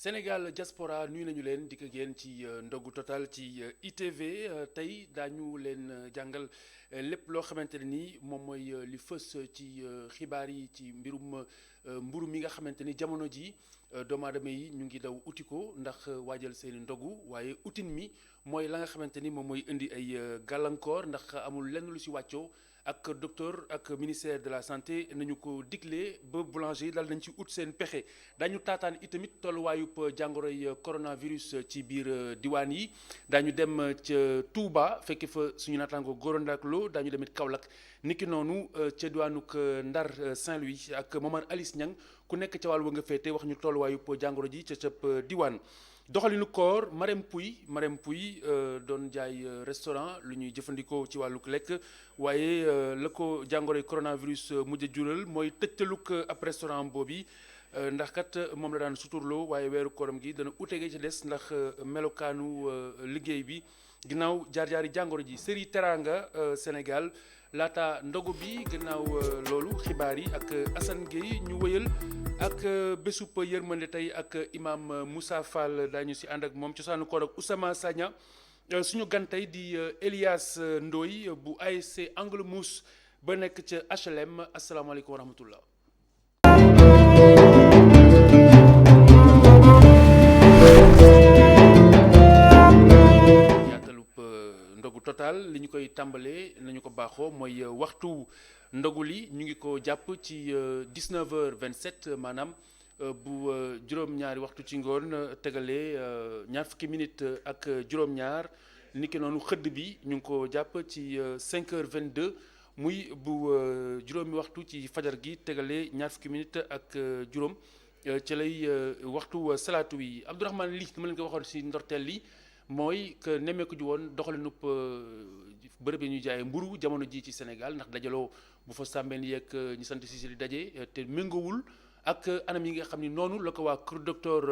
Sénégal diaspora nuyu nañu leen di ko génn ci ndogu total ci ITV tey daañu leen jàngal lépp loo xamante ne ni moom mooy li fës ci xibaar yi ci mbirum mburu mi nga xamante ni jamono ji doomu aadama yi ñu ngi daw uti ko ndax waajal seeni ndogu waaye utin mi mooy la nga xamante ni moom mooy indi ay gàllankoor ndax amul lenn lu si wàccoo ak docteur ak ministère de la santé nañu ko diglee ba boulanger yi dal nañ ci ut seen pexe dañu taataan itamit tolluwaayub jàngoroy coronavirus ci biir diwaan yi daañu dem ca Touba fekk fa suñu naataango Gorondak Lo daañu demit Kaolack niki noonu ca diwaanuk Ndar Saint-Louis ak Momar Alice Niang ku nekk ca wàll wa nga féete wax ñu tolluwaayub jàngoro ji ca cëpp diwaan doxalinu koor Marème Pouy doon jaay restaurant lu ñuy jëfandikoo ci wàlluk lekk waaye la ko jàngoroy coronavirus mujj a jural mooy tëjtaluk ab restaurant boobu ndax kat moom la daan suturloo waaye weeru kooram gi dana utege ci des ndax melokaanu liggéey bi ginnaaw jaar-jaari jàngoro ji série Teranga Sénégal laata ndogu bi gannaaw loolu xibaar yi ak Assane Gueye ñu wëyal ak bésub yërmande tey ak imam Moussa Fall daañu si ànd ak moom cosaanu koor ak Oussama Sagna suñu gan tey di Elias Ndoye bu ASC Angle Mousse ba nekk ca HLM asalaamaaleykum wa rahmatullah ndogu total li ñu koy tàmbalee nañu ko baaxoo mooy waxtu ndogu li ñu ngi ko jàpp ci 19h27 maanaam bu juróom-ñaari waxtu ci ngoon tegalee ñaar fukki minutes ak juróom-ñaar niki noonu xëdd bi ñu ngi ko jàpp ci 5h22 muy bu juróomi waxtu ci fajar gi tegalee ñaar fukki minutes ak juróom ci lay waxtu salaatu wi Abdourahmane li ma leen ko waxoon si ndorteel li mooy que nemmeeku ji woon doxalinub bërëb yi ñuy jaayee mburu jamono ji ci Sénégal ndax dajaloo bu fa sàmbeen yeeg ñu sant si di daje te méngowul ak anam yi nga xam ni noonu la ko waa kër docteur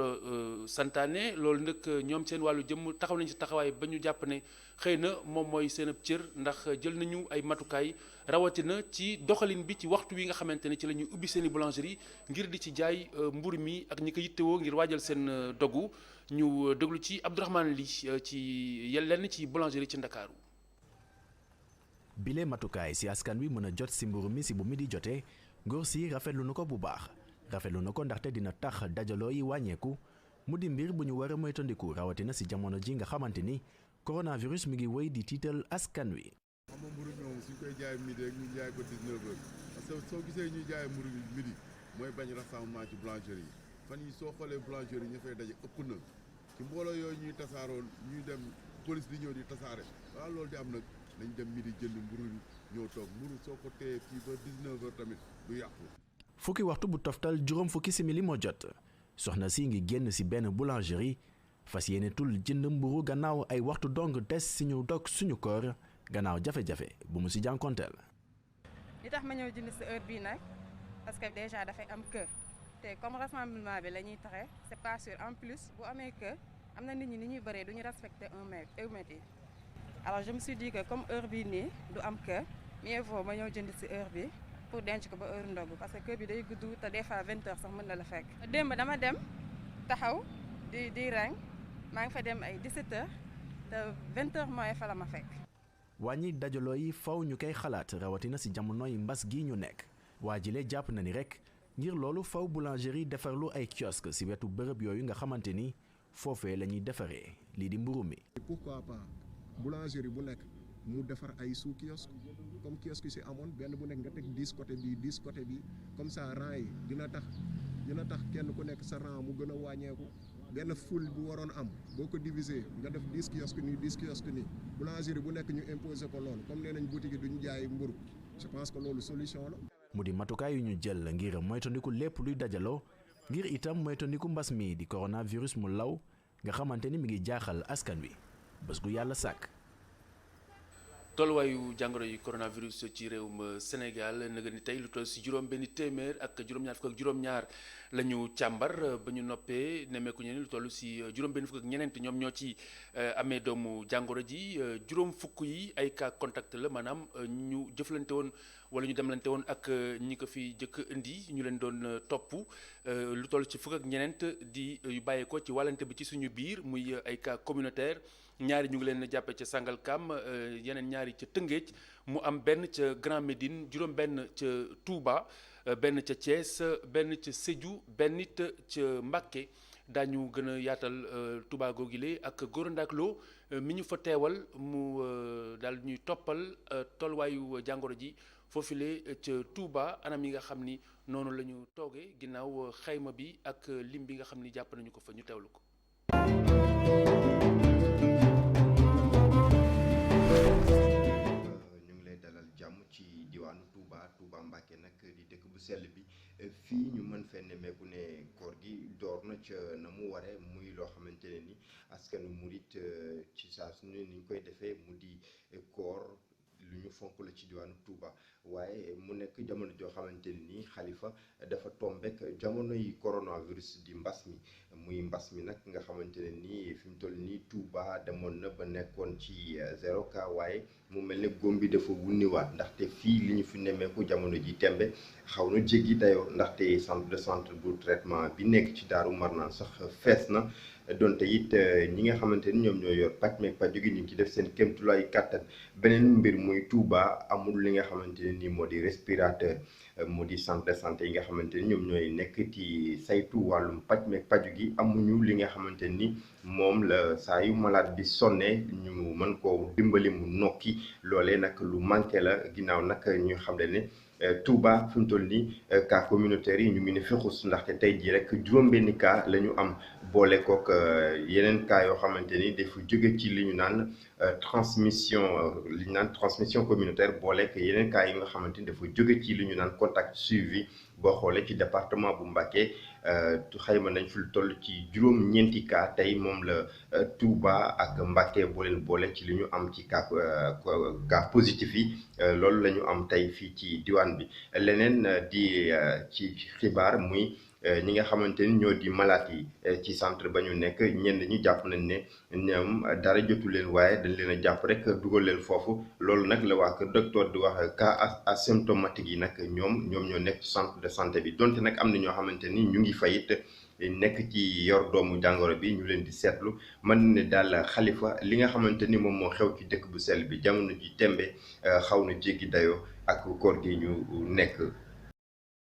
santaane loolu nag ñoom seen wàllu jëmm taxaw nañ ci taxawaay ba ñu jàpp ne xëy na moom mooy seen ab cër ndax jël nañu ay matukaay rawatina ci doxalin bi ci waxtu wi nga xamante ne ci la ñuy ubbi seen i boulangerie ngir di ci jaay mburu mi ak ñi ko yittewoo ngir waajal seen dogu ñu déglu ci Abdourahmane li ci lenn ci boulangerie ci Ndakaaru bile matukaay si askan wi mën a jot si mburu mi si bu mi di jotee ngóor si rafetlu na ko bu baax rafetlu na ko ndaxte dina tax dajaloo yi wàññeeku mu di mbir bu ñu war a moytandiku rawatina si jamono ji nga xamante ni coronavirus mi ngi wéy di tiital askan wi. xam nga mburu ñoom suñ koy jaay midi rek ñu jaay ko 19h parce que soo gisee ñuy jaay mburu midi mooy bañ rassemblement ci boulangerie yi fan yi soo xoolee boulangerie yi ñu fay daje ëpp na ci mbooloo yooyu ñuy tasaaroon ñuy dem police di ñëw di tasaare waaw loolu di am nag nañ dem midi jënd mburu ñëw toog mburu soo ko téye fii ba 19h tamit du yàqu. fukki waxtu bu toftal juróom fukki simili moo jot soxna si ngi génn si benn boulangerie fas yéene tul jënd mburu gannaaw ay waxtu dong des si ñu dog suñu koor gannaaw jafe-jafe bu mu si jànkonteel. li tax ma ñëw jënd si heure bii nag parce que déjà dafay am kër te comme rassemblement bi la ñuy taxe c'est pas sûr en plus bu amee kër am na nit ñi ni ñuy bëree du ñu respecter 1 mètre yi alors je me suis dit que comme heure bii nii du am kër mieux vaut ma ñëw jënd si heure bi pour denc ko ba heure ndogu parce que kër bi day gudd te des fois 20h sax mën na la fekk. démb dama dem taxaw di rang maa ngi fa dem ay 17h te 20h mooy fa la ma fekk. wàññi dajaloo yi faw ñu koy xalaat rawatina si jamonoy mbas gi ñu nekk waa jile jàpp na ni rek ngir loolu faw boulangerie defarlu ay kiosque si wetu bërëb yooyu nga xamante ni foofee la ñuy defaree lii di mburu mi. pourquoi pas boulangerie bu nekk mu defar ay sous kiosque comme kiosque yi si amoon benn bu nekk nga teg 10 côté bi 10 côté bi comme ça rang yi dina tax kenn ku nekk sa rang mu gën a wàññeeku benn foule bu waroon am boo ko diviser nga def 10 kiosque nii 10 kiosque nii boulangerie bu nekk ñu imposer ko loolu comme nee nañ boutique yi duñu jaay mburu je pense que loolu solution la. mu di matukaay yu ñu jël ngir moytandiku lépp luy dajaloo ngir itam moytandiku mbas mi di coronavirus mu law nga xamante ni mi ngi jaaxal askan wi bés gu yàlla sàkk. tolluwaayu jàngoro yi coronavirus ci réewum Sénégal nag ni tey lu toll si juróom benn téeméer ak juróom-ñaar fukk ak juróom-ñaar la ñu càmbar ba ñu noppee nemmeeku ñu ne lu toll si juróom benn fukk ak ñeneent ñoom ñoo ci amee doomu jàngoro ji juróom fukk yi ay cas contact la maanaam ñu jëflante woon wala ñu demlante woon ak ñi ko fi jëkk indi ñu leen doon topp lu toll ci fukk ak ñeneent di yu bàyyeekoo ci wàllante bi ci suñu biir muy ay cas communautaire ñaari ñu ngi leen jàppe ca Sangalkam yeneen ñaari ca Tëngéej mu am benn ca Grand Médine juróom benn ca Touba benn ca Thiès benn ca Sédhiou benn it ca Mbacké daañu gën a yaatal Touba googile ak Gora Ndack Lo mi ñu fa teewal mu daal ñuy toppal tolluwaayu jàngoro ji foofule ca Touba anam yi nga xam ni noonu la ñu toogee ginnaaw xayma bi ak lim bi nga xam ni jàpp nañu ko fa ñu teewlu ko. ñu ngi lay dalal jàmm ci diwaanu Touba Mbacké nag di dëkk bu sell bi fii ñu mën fee nemmeeku ne koor gi door na ca na mu waree muy loo xamante ne ni askanu murit ci saa su ne ni ñu koy defee mu di koor lu ñu fonk la ci diwaanu Touba waaye mu nekk jamono joo xamante ne nii xalifa dafa tombek jamono yi coronavirus di mbas mi muy mbas mi nag nga xamante ne nii fi mu toll nii Touba demoon na ba nekkoon ci 0 cas waaye mu mel ne góom bi dafa wunniwaat ndaxte fii li ñu fi nemmeeku jamono ji tembe xaw na jéggi dayoo ndaxte centre bu traitement bi nekk ci Daaru Marnaan sax fees na donte it ñi nga xamante ni ñoom ñoo yor paj meeg paju gi ñu ngi ci def seen kéemtulaay kàttan beneen mbir muy Touba amul li nga xamante ne nii moo di respirateur moo di centre de santé yi nga xamante ni ñoom ñooy nekk ci saytu wàllum paj meeg paju gi amuñu li nga xamante ni moom la saa yu malade bi sonnee ñu mën koo dimbali mu nokki loolee nag lu manqué la ginnaaw nag ñu xam ne Touba fi mu toll nii cas communautaire yi ñu ngi ne fexus ndaxte tey jii rek juróom-benni cas la ñu am boole kook yeneen cas yoo xamante ni dafa jóge ci li ñu naan transmission communautaire boole ko yeneen cas yi nga xamante ni dafa jóge ci li ñu naan contact suivi boo xoolee ci département bu Mbacké xayma nañ fi lu toll ci juróom-ñeenti cas tey moom la Touba ak Mbacké boo leen boole ci li ñu am ci cas positif yi loolu la ñu am tey fii ci diwaan bi leneen di ci xibaar muy ñi nga xamante ni ñoo di malade yi ci centre ba ñu nekk ñenn ñi jàpp nañ ne ñoom dara jotu leen waaye dañ leen a jàpp rek dugal leen foofu loolu nag la waa kër docteur di wax cas asymptomatique yi nag ñoom ñoo nekk ci centre de santé bi donte nag am na ñoo xamante ni ñu ngi fayit nekk ci yor doomu jàngoro bi ñu leen di seetlu mën ne daal xalifa li nga xamante ni moom moo xew ci dëkk bu sell bi jamono ji tembe xaw na jéggi dayoo ak koor gi ñu nekk.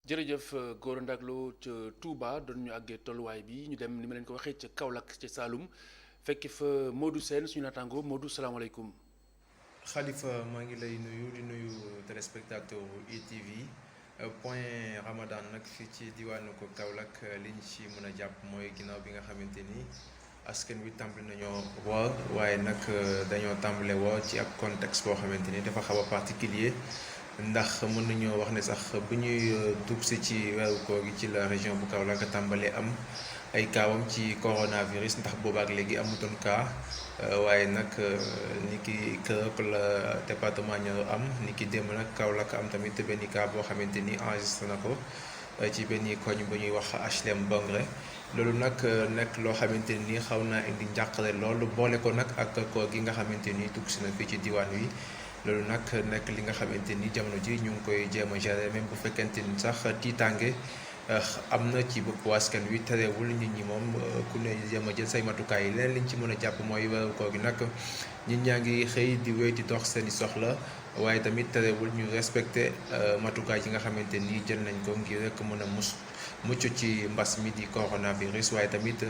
jërëjëf Gora Ndack Lo ca Touba doon ñu àggee tolluwaay bi ñu dem ni ma leen ko waxee ca Kaolack ca Saloum fekk fa Modou Sène suñu naataango Modou salaamaaleykum. Khalifa maa ngi lay nuyu di nuyu téléspectateur ITV point Ramadan nag fii ci diwaanu ko Kaolack liñ ci mën a jàpp mooy ginnaaw bi nga xamante ni askan wi tàmbali nañoo woor waaye nag dañoo tàmbale woor ci ab contexte boo xamante ni dafa xaw a particulier ndax mën nañoo wax ne sax bu ñuy dugg si ci weeru koor gi ci la région bu Kaolack tàmbalee am ay kaawam ci coronavirus ndax boobaak léegi amutoon cas waaye nag ni ki kërëk la département Nioro am ni ki démb nag Kaolack am tamit benn cas boo xamante ni enregistré na ko ci benn koñ bu ñuy wax HLM Bongre loolu nag nekk loo xamante ni xaw naa indi njàqare loolu boole ko nag ak koor gi nga xamante ni dugg si na fii ci diwaan wi loolu nag nekk li nga xamante ni jamono ji ñu ngi koy jéem a gérer même bu fekkente ni sax tiitaange am na ci bopp askan wi terewul nit ñi moom ku ne jéem a jël say matukaay yi leneen liñ ci mën a jàpp mooy weeru koor gi nag nit ñaa ngi xëy di wéy di dox seen i soxla waaye tamit terewul ñu respecté matukaay yi nga xamante ni jël nañ ko ngir rek mën a mucc ci mbas mi di coronavirus waaye tamit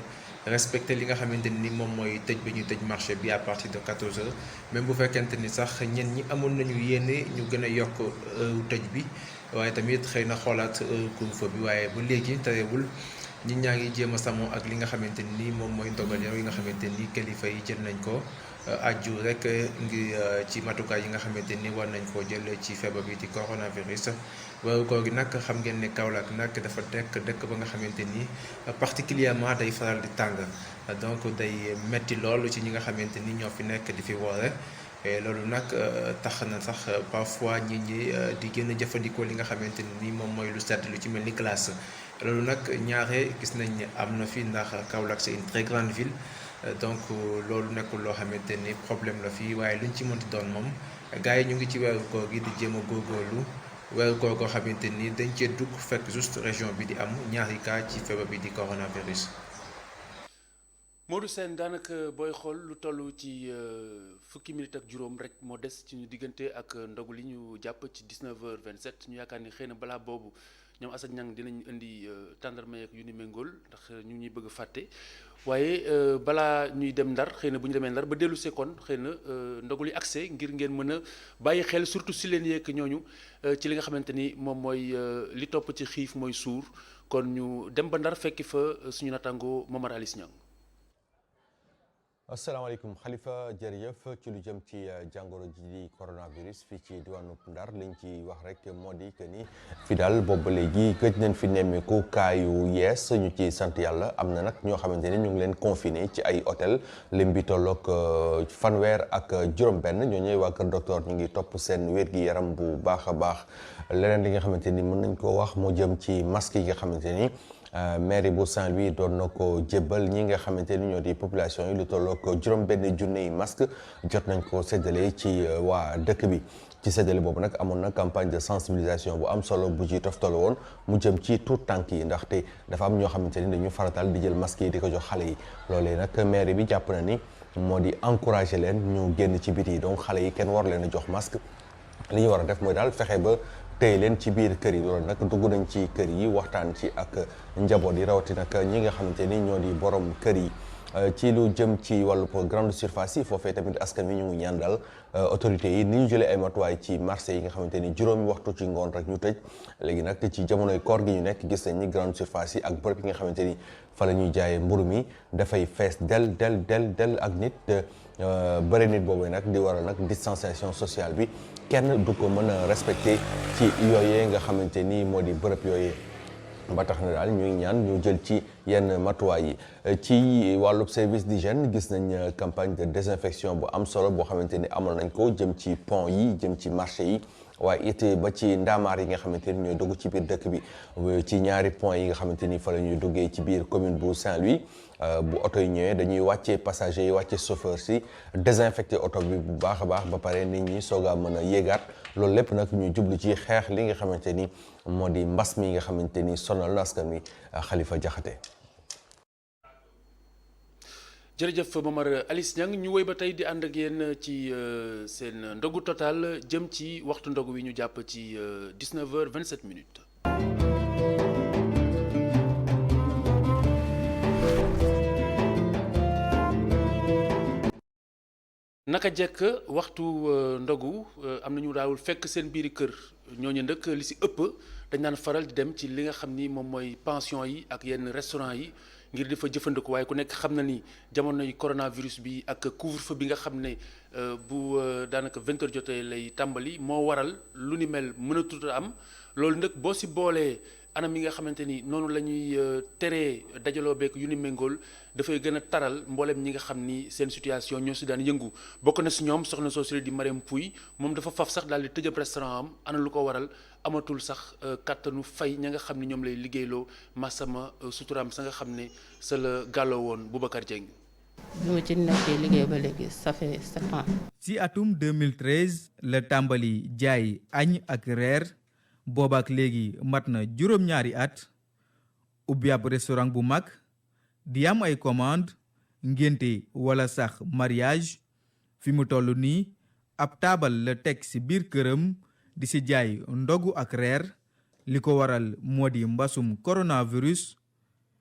respecté li nga xamante ni moom mooy tëj bi ñu tëj marché bi à partir de 14h même bu fekkente ni sax ñen ñi amoon nañu yéene ñu gën a yokk tëj bi waaye tamit xëy na xoolaat couvre-feu bi waaye ba léegi terewul ñi ñaa ngi jéem a samoo ak li nga xamante ni moom mooy ndogal yi nga xamante ni kilifa yi jël nañ ko aju rek ngir ci matukaay yi nga xamante ni war nañ koo jël ci feebar bi di coronavirus. weeru koor gi nag xam ngeen ne Kaolack nag dafa nekk dëkk ba nga xamante ni particulièrement day faral di tàng donc day metti loolu ci ñi nga xamante ni ñoo fi nekk di fi woore loolu nag tax na sax parfois nit ñi di gën a jëfandikoo li nga xamante ni moom mooy lu sedd lu ci mel ni glace loolu nag ñaare gis nañ ne am na fi ndax Kaolack c'est une très grande ville donc loolu nekkul loo xamante ni problème la fii waaye luñ ci mënti doon moom gars yi ñu ngi ci weeru koor gi di jéem a góorgóorlu weeru koor koo xamante ni dañ cee dugg fekk juste région bi di am ñaari cas ci feebar bi di coronavirus. Modou Sène daanaka booy xool lu toll ci fukki minute ak juróom rek moo des ci ñu diggante ak ndogu li ñu jàpp ci 19h27 ñu yaakaar ni xëy na balaa boobu ñoom Assane Niang dinañ indi tàndarma ak yu ni méngool ndax ñu ñuy bëgg a fàtte waaye balaa ñuy dem ndar xëy na bu ñu demee ndar ba dellu sekoon xëy na ndogu li accès ngir ngeen mën a bàyyi xel surtout si leen yeeg ñooñu ci li nga xamante ni moom mooy li topp ci xiif mooy suur kon ñu dem ba ndar fekki fa suñu natango Momar Alice Niang. asalaamaaleykum Khalifa jërëjëf ci lu jëm ci jàngoro ji di coronavirus fii ci diwaanu Ndar liñ ci wax rek moo di que ni fi daal boobu ba léegi gëj nañ fi nemmeeku cas yu yees ñu ci sant yàlla am na nag ñoo xamante ni ñu ngi leen confiné ci ay hôtel lim bi tolloog fanweer ak juróom-benn ñoo ñëwee waa Kër Docteur ñu ngi topp seen wér-gi-yaram bu baax a baax leneen li nga xamante ni mën nañ ko wax moo jëm ci masque yi nga xamante ni. mairie bu Saint-Louis doon na ko jébbal ñi nga xamante ni ñoo di population yi lu tolloog juróom-benn junni masque jot nañ ko séddale ci waa dëkk bi ci séddale boobu nag amoon na campagne de sensibilisation bu am solo bu ci toftalo woon mu jëm ci tout tànk yi ndaxte dafa am ñoo xamante ni dañu faratal di jël masque yi di ko jox xale yi loolee nag mairie bi jàpp na ni moo di encourager leen ñu génn ci biti donc xale yi kenn war leen a jox masque li ñu war a def mooy daal fexe ba tey leen ci biir kër yi loolu nag dugg nañ ci kër yi waxtaan ci ak njaboot yi rawatina ak ñi nga xamante ni ñoo di borom kër yi ci lu jëm ci wàllu grande surface yi foofee tamit askan wi ñu ngi ñaan daal autorités yi ni ñu jëlee ay matuwaay ci marché yi nga xamante ni juróomi waxtu ci ngoon rek ñu tëj léegi nag ci jamonoy koor gi ñu nekk gis nañ ni grande surface yi ak bërëb yi nga xamante ni fa la ñuy jaayee mburu mi dafay fees del ak nit bëri nit boobu nag di waral nag distanciation sociale bi kenn du ko mën a respecté ci yooyee nga xamante ni moo di bërëb yooyee ba tax na daal ñuy ñaan ñu jël ci yenn matuwaay yi ci wàllub service d'hygiène gis nañ campagne de désinfection bu am solo boo xamante ni amal nañ ko jëm ci pont yi jëm ci marché yi waaye it ba ci ndaamaar yi nga xamante ni ñooy dugg ci biir dëkk bi ci ñaari pont yi nga xamante ni fa la ñuy duggee ci biir commune bu Saint-Louis bu oto yi ñëwee dañuy wàccee passagers yi wàccee chauffeur si désinfecté oto bi bu baax a baax ba pare nit ñi soog a mën a yéegaat loolu lépp nag ñu jublu ci xeex li nga xamante ni moo di mbas mi nga xamante ni sonal na askan wi Khalifa Diakhaté. jërëjëf Momar Alice Niang ñu woy ba tey di ànd ak yéen ci seen ndogu total jëm ci waxtu ndogu wi ñu jàpp ci 19h27 minutes. naka jekk waxtu ndogu am nañu daawul fekk seen biiri kër ñooñu nag li si ëpp dañ naan faral di dem ci li nga xam ni moom mooy pension yi ak yenn restaurant yi ngir di fa jëfandiku waaye ku nekk xam na ni jamonoy coronavirus bi ak couvre-feu bi nga xam ne bu daanaka 20h jotee lay tàmbali moo waral lu ni mel mënatut a am loolu nag boo si boolee anam yi nga xamante ni noonu la ñuy teree dajaloo beek yu ni méngool dafay gën a taral mboolem ñi nga xam ni seen situation ñoo si daan yëngu bokk na si ñoom soxna soo di Marème Pouy moom dafa faf sax daal di tëjëb restaurant am ana lu ko waral amatul sax kàttanu fay ña nga xam ni ñoom lay liggéeyloo masama suturaam sa nga xam ne sa la gàlloo woon Boubacar Dieng. bi ma ci nekkee liggéey ba léegi ça fait 7 ans. ci atum 2013 la tàmbali jaay añ ak reer boobaak léegi mat na juróom-ñaari at ubbi ab restaurant bu mag di am ay commande ngénte wala sax mariage fi mu toll nii ab taabal la teg ci biir këram di ci jaay ndogu ak reer li ko waral moo di mbasum coronavirus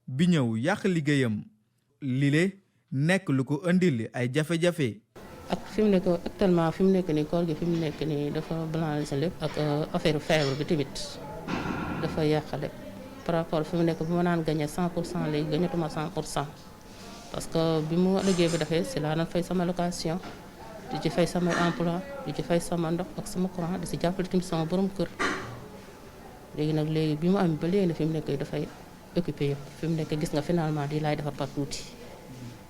bi ñëw yàq liggéeyam lile nekk lu ko indil ay jafe-jafe. ak fi mu nekk actuellement fi mu nekk nii koor gi fi mu nekk nii dafa balancer lépp ak affaire feebar bi tamit dafa yàq lépp par rapport fi mu nekk bi ma naan gagné 100% léegi gagnatuma 100% parce que bi mu liggéey bi dafee si laa doon fay sama location di ci fay sama emploi di ci fay sama ndox ak sama courant di si jàppale tamit sama borom kër léegi nag léegi bi mu am ba léegi fi mu nekk dafay occupé yëpp fi mu nekk gis nga finalement di laay defar par tuuti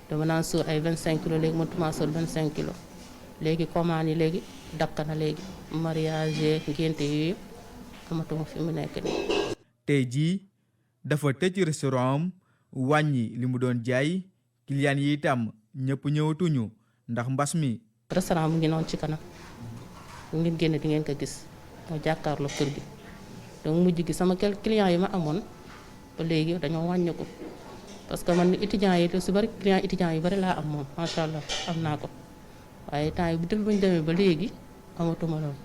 dama naan suur ay 25 kilos léegi mënutuma suur 25 kilos léegi commande yi léegi dakk na léegi mariage ngénte yi yëpp amatuma fi mu nekk nii. tey jii dafa tëj restaurant am wàññi li mu doon jaay client yi itam ñëpp ñëwatuñu ndax mbas mi. restaurant mu ngi noonu ci kanam ngeen génn di ngeen ko gis moo jàkkaarloo kër gi donc mujj gi sama client yi ma amoon ba léegi dañoo wàññeeku parce que man étudiants yi lu si bari client étudiants yu bari laa am moom macha allah am naa ko waaye temps yi bu buñ demee ba léegi amatuma loolu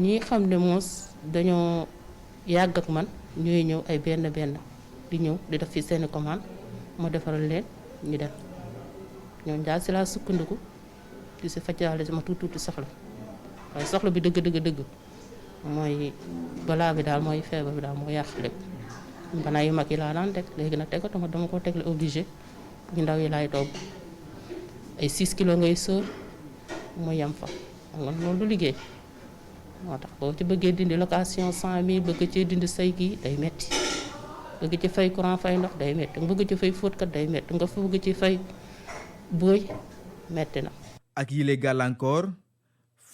ñi xam ne moos dañoo yàgg ak man ñooy ñëw ay benn di ñëw di def fi seeni commande ma defaral leen ñu dem ñoom daal si laa sukkandiku di si fajjaale sama tuuti soxla waaye soxla bi dëgg mooy balaa bi daal mooy feebar bi daal moo yàq lépp banaa yu mag yi laa daan teg léegi nag tegatuma dama ko tegle obligé ñu ndaw yi laay togg ay 6 kilos ngay sóor mu yem fa xam nga loolu du liggéey moo tax boo ci bëggee dindi location 100 000 bëgg ci dindi say kii day metti bëgg ci fay courant fay ndox day metti nga bëgg ci fay fóotkat day metti nga bëgg ci fay booy metti na. ak yile gàllankoor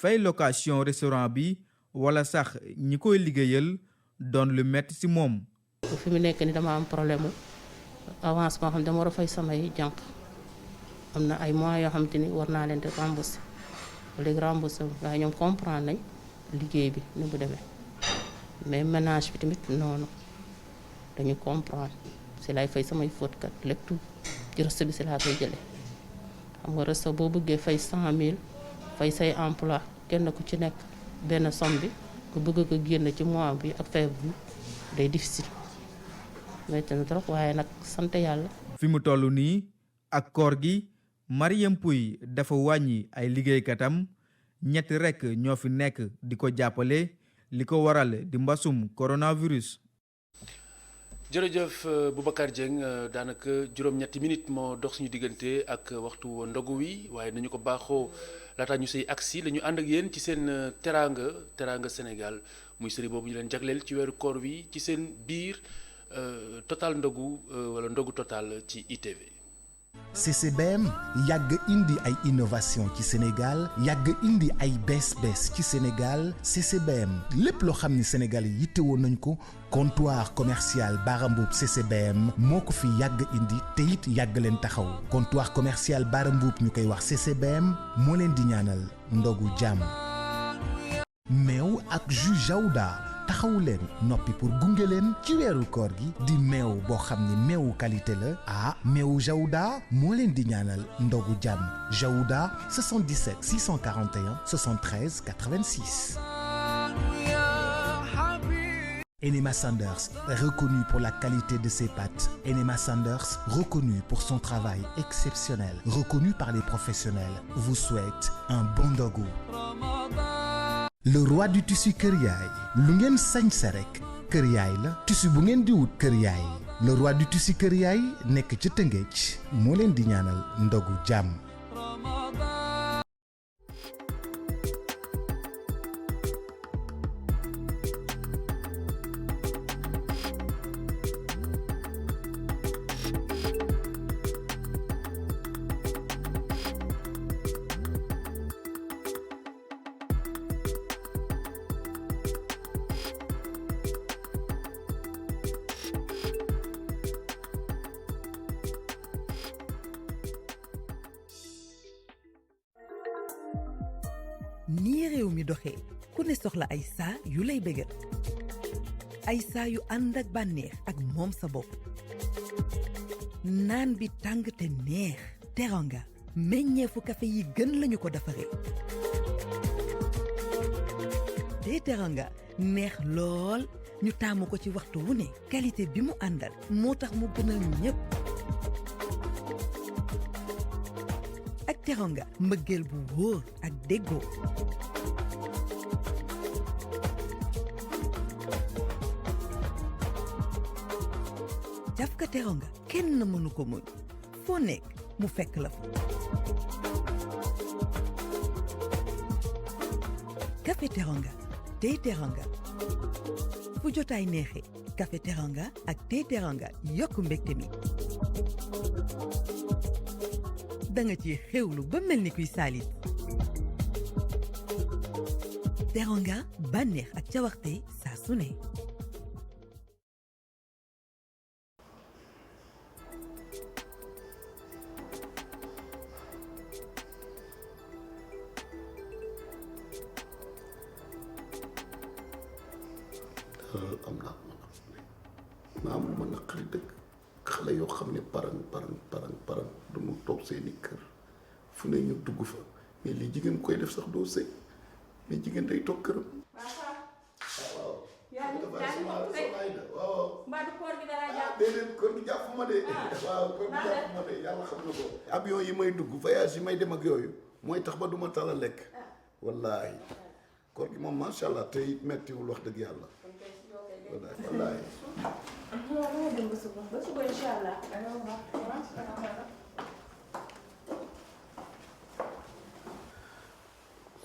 fay location restaurant bi wala sax ñi koy liggéeyal doon lu metti ci moom. fi mu nekk ni dama am problème mu avance boo xam ne dama war a fay samay jànq am na ay mois yoo xamante ni war naa leen di rembourser léegi remboursé waaye ñoom comprendre nañ liggéey bi ni mu demee mais ménage bi tamit noonu dañu comprendre si lay fay samay fóotkat lépp tout ci resto bi si laa koy jëlee xam nga resto boo bëggee fay 100 000 fay say emploi kenn ku ci nekk benn somme bi ku bëgg ko génn ci mois bi ak fay bi day difficile metti na trop waaye nag sant yàlla. fi mu toll nii ak koor gi Mariam Pouy dafa wàññi ay liggéeykatam ñett rekk ñoo fi nekk di ko jàppale li ko waral di mbasum coronavirus. jërëjëf Boubacar Dieng daanaka juróom-ñetti minutes moo dox suñu diggante ak waxtu ndogu wi waaye nañu ko baaxoo laataa ñu say agsi la ñu ànd ak yéen ci seen teraanga Sénégal muy série boobu ñu leen jagleel ci weeru koor wi ci seen biir total ndogu wala ndogu total ci ITV. CCBM yàgg indi ay innovation ci Sénégal yàgg indi ay bees ci Sénégal CCBM lépp loo xam ni Sénégal yi yittewoo nañ ko comptoir commercial Bara Mboup CCBM moo ko fi yàgg indi te it yàgg leen taxaw comptoir commercial Bara Mboup ñu koy wax CCBM moo leen di ñaanal ndogu jàmm. meew ak jus Jaouda taxawu leen noppi pour gunge leen ci weeru koor gi di meew boo xam ne meewu qualité la meewu Jaouda moo leen di ñaanal ndogu jàmm Jaouda 77 641 73 86. Enema Sanders, reconnu pour la qualité de ses pâtes. Enema Sanders, reconnu pour son travail exceptionnel, reconnu par les professionnels, vous souhaite un bon ndogu. Le roi du tissu Kër Yaay lu ngeen sañse rek Kër Yaay la tissu bu ngeen di wut Kër Yaay le roi du tissu Kër Yaay nekk ci Tëngéej moo leen di ñaanal ndogu jàmm. nii réew mi doxee ku ne soxla ay saa yu lay bégal ay saa yu ànd ak bànneex ak moom sa bopp naan bi tàng te neex Teranga meññeefu café yi gën lañu ko defaree te Teranga neex lool ñu taamu ko ci waxtu wu ne qualité bi mu àndal moo tax mu gënal ñépp ak Teranga mbëggeel bu wóor ak déggoo jafka Teranga kenn mënu ko muñ foo nekk mu fekk la fa café Teranga tey Teranga fu jotaay neexee café Teranga ak tey Teranga yokk mbégte mi danga ci xewlu ba mel ni kuy saalit Teranga bànneex ak cawarte saa su ne. xam ne parang du mu toog seeni kër fu ne ñu dugg fa mais li jigéen koy def sax doo sëy mais jigéen day toog këram. waaw. yaa ngi waaw. mbaa du koor gi dara jàpp. déedéet koor gi jàpp ma de. waaw koor gi jàpp ma de yàlla xam na ko. avion yi may dugg voyage yi may dem ak yooyu mooy tax ba du ma tala lekk. wallaahi koor gi moom macha allah tey mettiwul wax dëgg yàlla. wallaahi. waaw dem ba suba incha allah.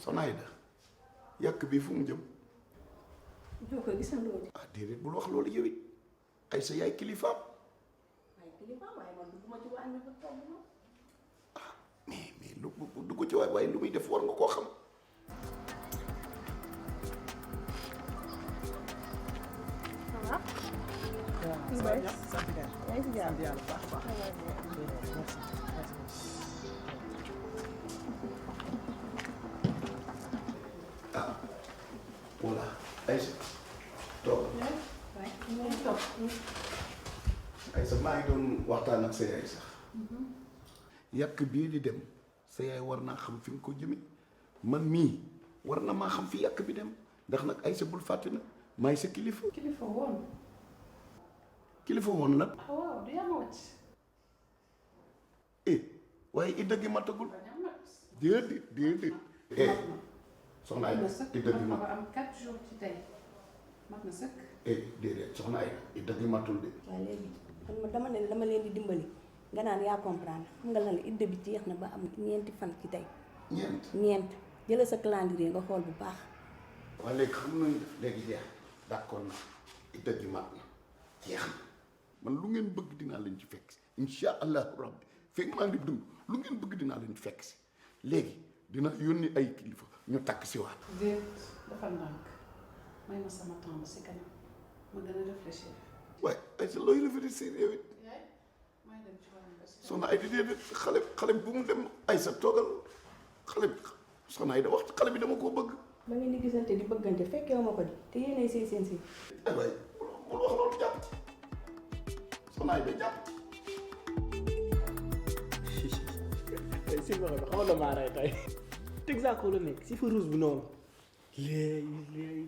Soxna Aïda yàq bi fu mu jëm. ñoo ko gisandoo de. ah déedéet bul wax loolu yow it ay sa yaay kilifaam. waaye kilifa waaye man dugguma ci wàññi ba toog ma. ah mais lu dugg ci waaye lu muy def war nga koo xam. ah voilà Aïssa toog Aïssa maa ngi doon waxtaan ak sa yaay sax yàq bii di dem sa yaay war naa xam fi nga ko jëme man mii war na maa xam fi yàq bi dem ndax nag Aïssa bul fàtte na maay sa kilifa. kilifa woon. kilifa woon nag. ah waaw du yaa ma wàcc. waaye idda gi matagul. déedéet. soxna Aïda idda gi mat am 4 jours ci tey mat na sëkk. déedéet soxna Aïda idda gi matul de. waaw léegi man dama ne dama leen di dimbali nga naan yaa comprendre xam nga lan la idda bi jeex na ba am 4 fan ci tey. ñeent jëlee sa calendrier nga xool bu baax. waaye léegi xam nañu def léegi jeex d'accord na idda gi mat na jeex na man lu ngeen bëgg dinaa leen ci fekk si insha allahu rabbi fekk maa ngi dund lu ngeen bëgg dinaa leen ci fekk si léegi dina yónni ay kilifa ñu takk si waat. déet dafa ndànk may ma sama temps ba si kanam ma gën a réfléchir. waaye ay sa looy réfléchir yow it. may dem ci wàllu bés. soxna ay déedéet xale bu mu dem ay sa toogal xale bi soxna ay da wax xale bi dama koo bëgg. ba ngeen di gisante di bëggante fekkee ma ko di te yéenay sëy seen si. ay waay bul wax loolu jàpp ci soxna ay da jàpp ci. tey si ma xam xamal la maa rey tey Texaco la nekk si fa rouge bi noonu léegi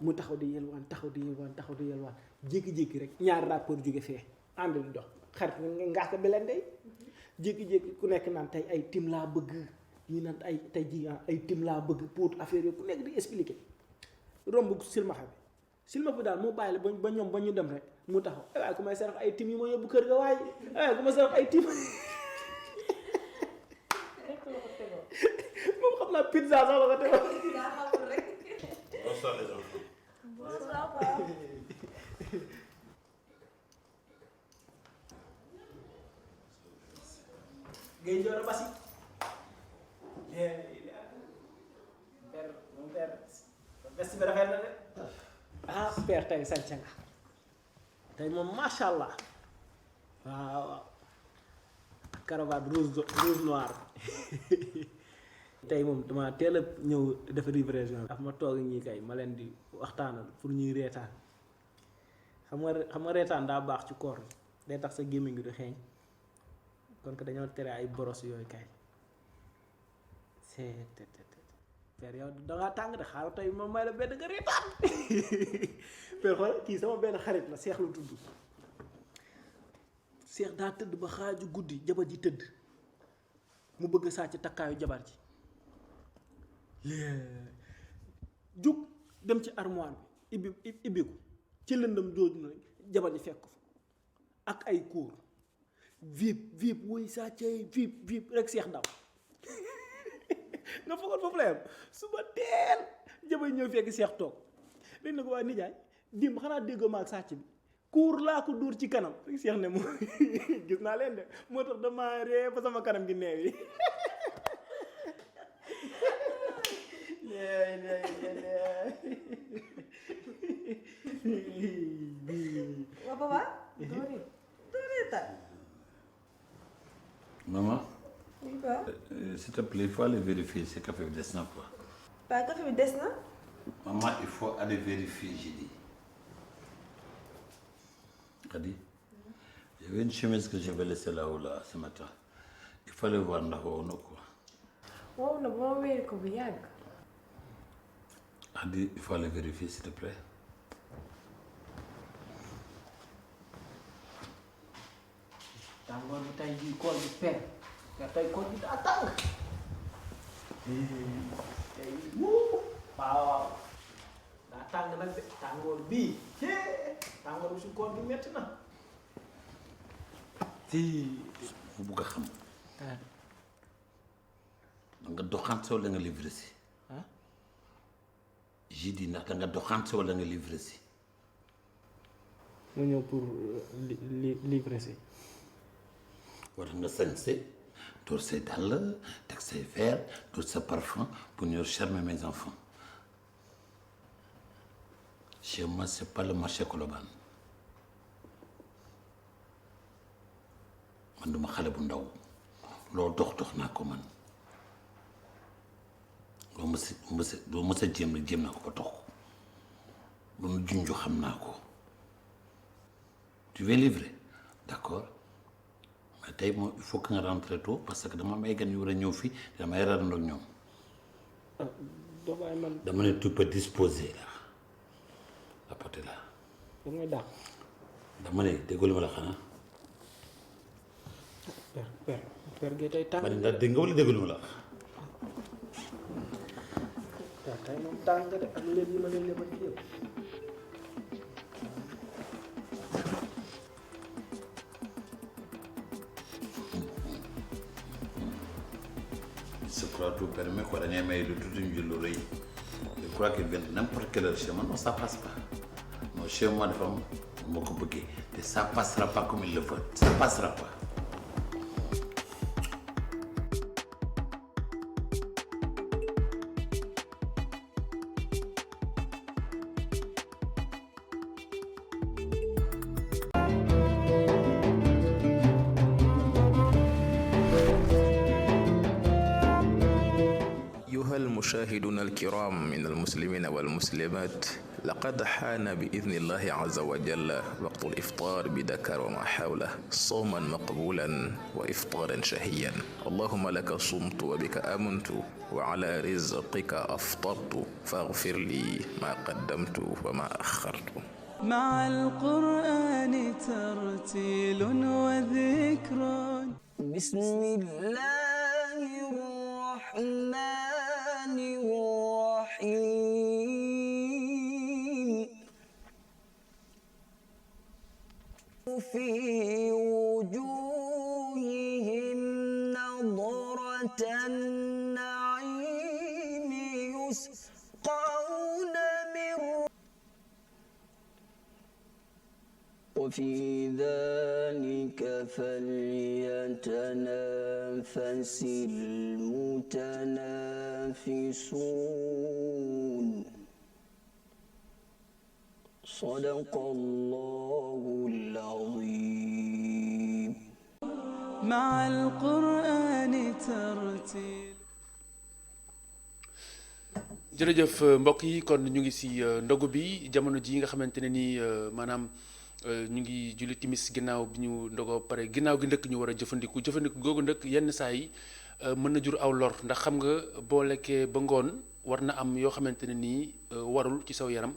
mu taxaw di yelwaan jékki-jékki rek ñaari rapport jóge fee ànd di dox xarit ngaa ko beleen day jékki-jékki ku nekk naan tey ay tim laa bëgg ñi naan ay tey ji ay tim laa bëgg pour affaire yooyu ku nekk di expliquer romb silmaxa bi daal moo bàyyi la ba ñoom ba ñu dem rek mu taxaw waaye ku may sarax ay tim yi ma yóbbu kër ga waaye waaye ku ma sarax ay tim moom xam naa pizza sax la ko tegoon. Bonsoir les enfants. Bonsoir papa. Ngay joor a basi. Père mon père veste bi rafet na de. ah père tey sànq nga tey moom macha allah waaw cravate rouge noir tey moom dama teel a ñëw def livraison bi. ma toog ñii kay ma leen di waxtaanal pour ñuy reetaan xam nga reetaan daa baax ci koor gi day tax sa gémmiñ gi du xeeñ kon que dañoo tere ay boros yooyu kay c'est père yow dangaa tàng de xaaral tey ma may la benn nga reetaan père xool kii sama benn xarit la seex lu tudd seex daa tëdd ba xaaju guddi jabar ji tëdd mu bëgg sàcc takkaayu jabar ji jug dem ci armoire bi ibbi ko ci lëndëm jooju na jabar ji fekk ko fa ak ay kuur vip woy sàccee vip rek seex daw nga foogoon foofu la yam suba teel jabar ñëw fekk seex toog léegi na ko waa nijaay dim xanaa déggoo ma ak sàcc bi kuur laa ko dóor ci kanam rek seex ne moo gis naa leen de moo tax dama ree ba sama kanam gi neew yi waa papa. doorita. Maman. oui quoi. S'il te plaît, il faut aller vérifier si café bi des na quoi. Pas café bi des na. Maman, il faut aller vérifier, j'ai dit. Khady, Il y avait une chemise que j'avais laissée là-haut là ce matin. Il fallait voir ndax wow na quoi. wow na boo wéer ko bu yàgg. Adi, il faut aller vérifier s'il te plaît. tàngoor bi tey jii koor bi pen nga tey koor bi daa tàng tey waaw daa tàng nag de tàngoor bii tàngoor bi si koor bi metti na mu bugg a xam. nga doxante wala nga livré si. j'ai dit ndax da nga doxante wala nga livré si. nga ñëw pour livrer si. war nga sañse door say dàll teg say verre door sa parfum pour ñëw charmer mes enfants. Chez moi c'est pas le marché Colobane. man duma xale bu ndaw loo dox naa ko man loo mës a jéem rek jéem naa ko ba dox lu nu junju xam naa ko. tu veux livrer d'accord mais tey moom il faut que nga rentre tôt parce que dama am ay gan yu war a ñëw fii damay rarandoo ak ñoom. dama ne tu peux disposer là la portée là. damay dàq. dama ne déggoo li ma la xanaa. per gi tey tàng. ma ne ndax dégg nga wala déggoo li ma la wax. waaw tey moom tàng de ak léeb yi ma leen lebal ci yëpp. Ce plateau permet quoi da ngay may lu tuuti ñu jël lu rëy je crois qu'il vient de n'importe quelle heure chez moi non ça passe pas non chez moi dafa am moo ko bëggee te ça passera pas comme il le veut ça passera pas. مشاهدونا الكرام من المسلمين والمسلمات لقد حان بإذن الله عز وجل وقت الإفطار بدكر وما حوله صوما مقبولا وإفطارا شهيا اللهم لك صمت وبك آمنت وعلى رزقك أفطرت فاغفر لي ما قدمت وما أخرت مع القرآن ترتيل وذكر بسم الله الرحمن الرحيم في وجوههم نضرة النعيم يسقون من وفي ذلك فليتنافس المتنافسون صدق الله العظيم مع القرآن ترتيل jërëjëf mbokk yi kon ñu ngi ci ndogu bi jamono ji nga xamante ne ni maanaam ñu ngi julli timis ginnaaw bi ñu ndogoo pare ginnaaw gi ndëkk ñu war a jëfandiku googu ndëkk yenn saa yi mën na jur aw lor ndax xam nga boo lekkee ba ngoon war na am yoo xamante ne nii warul ci saw yaram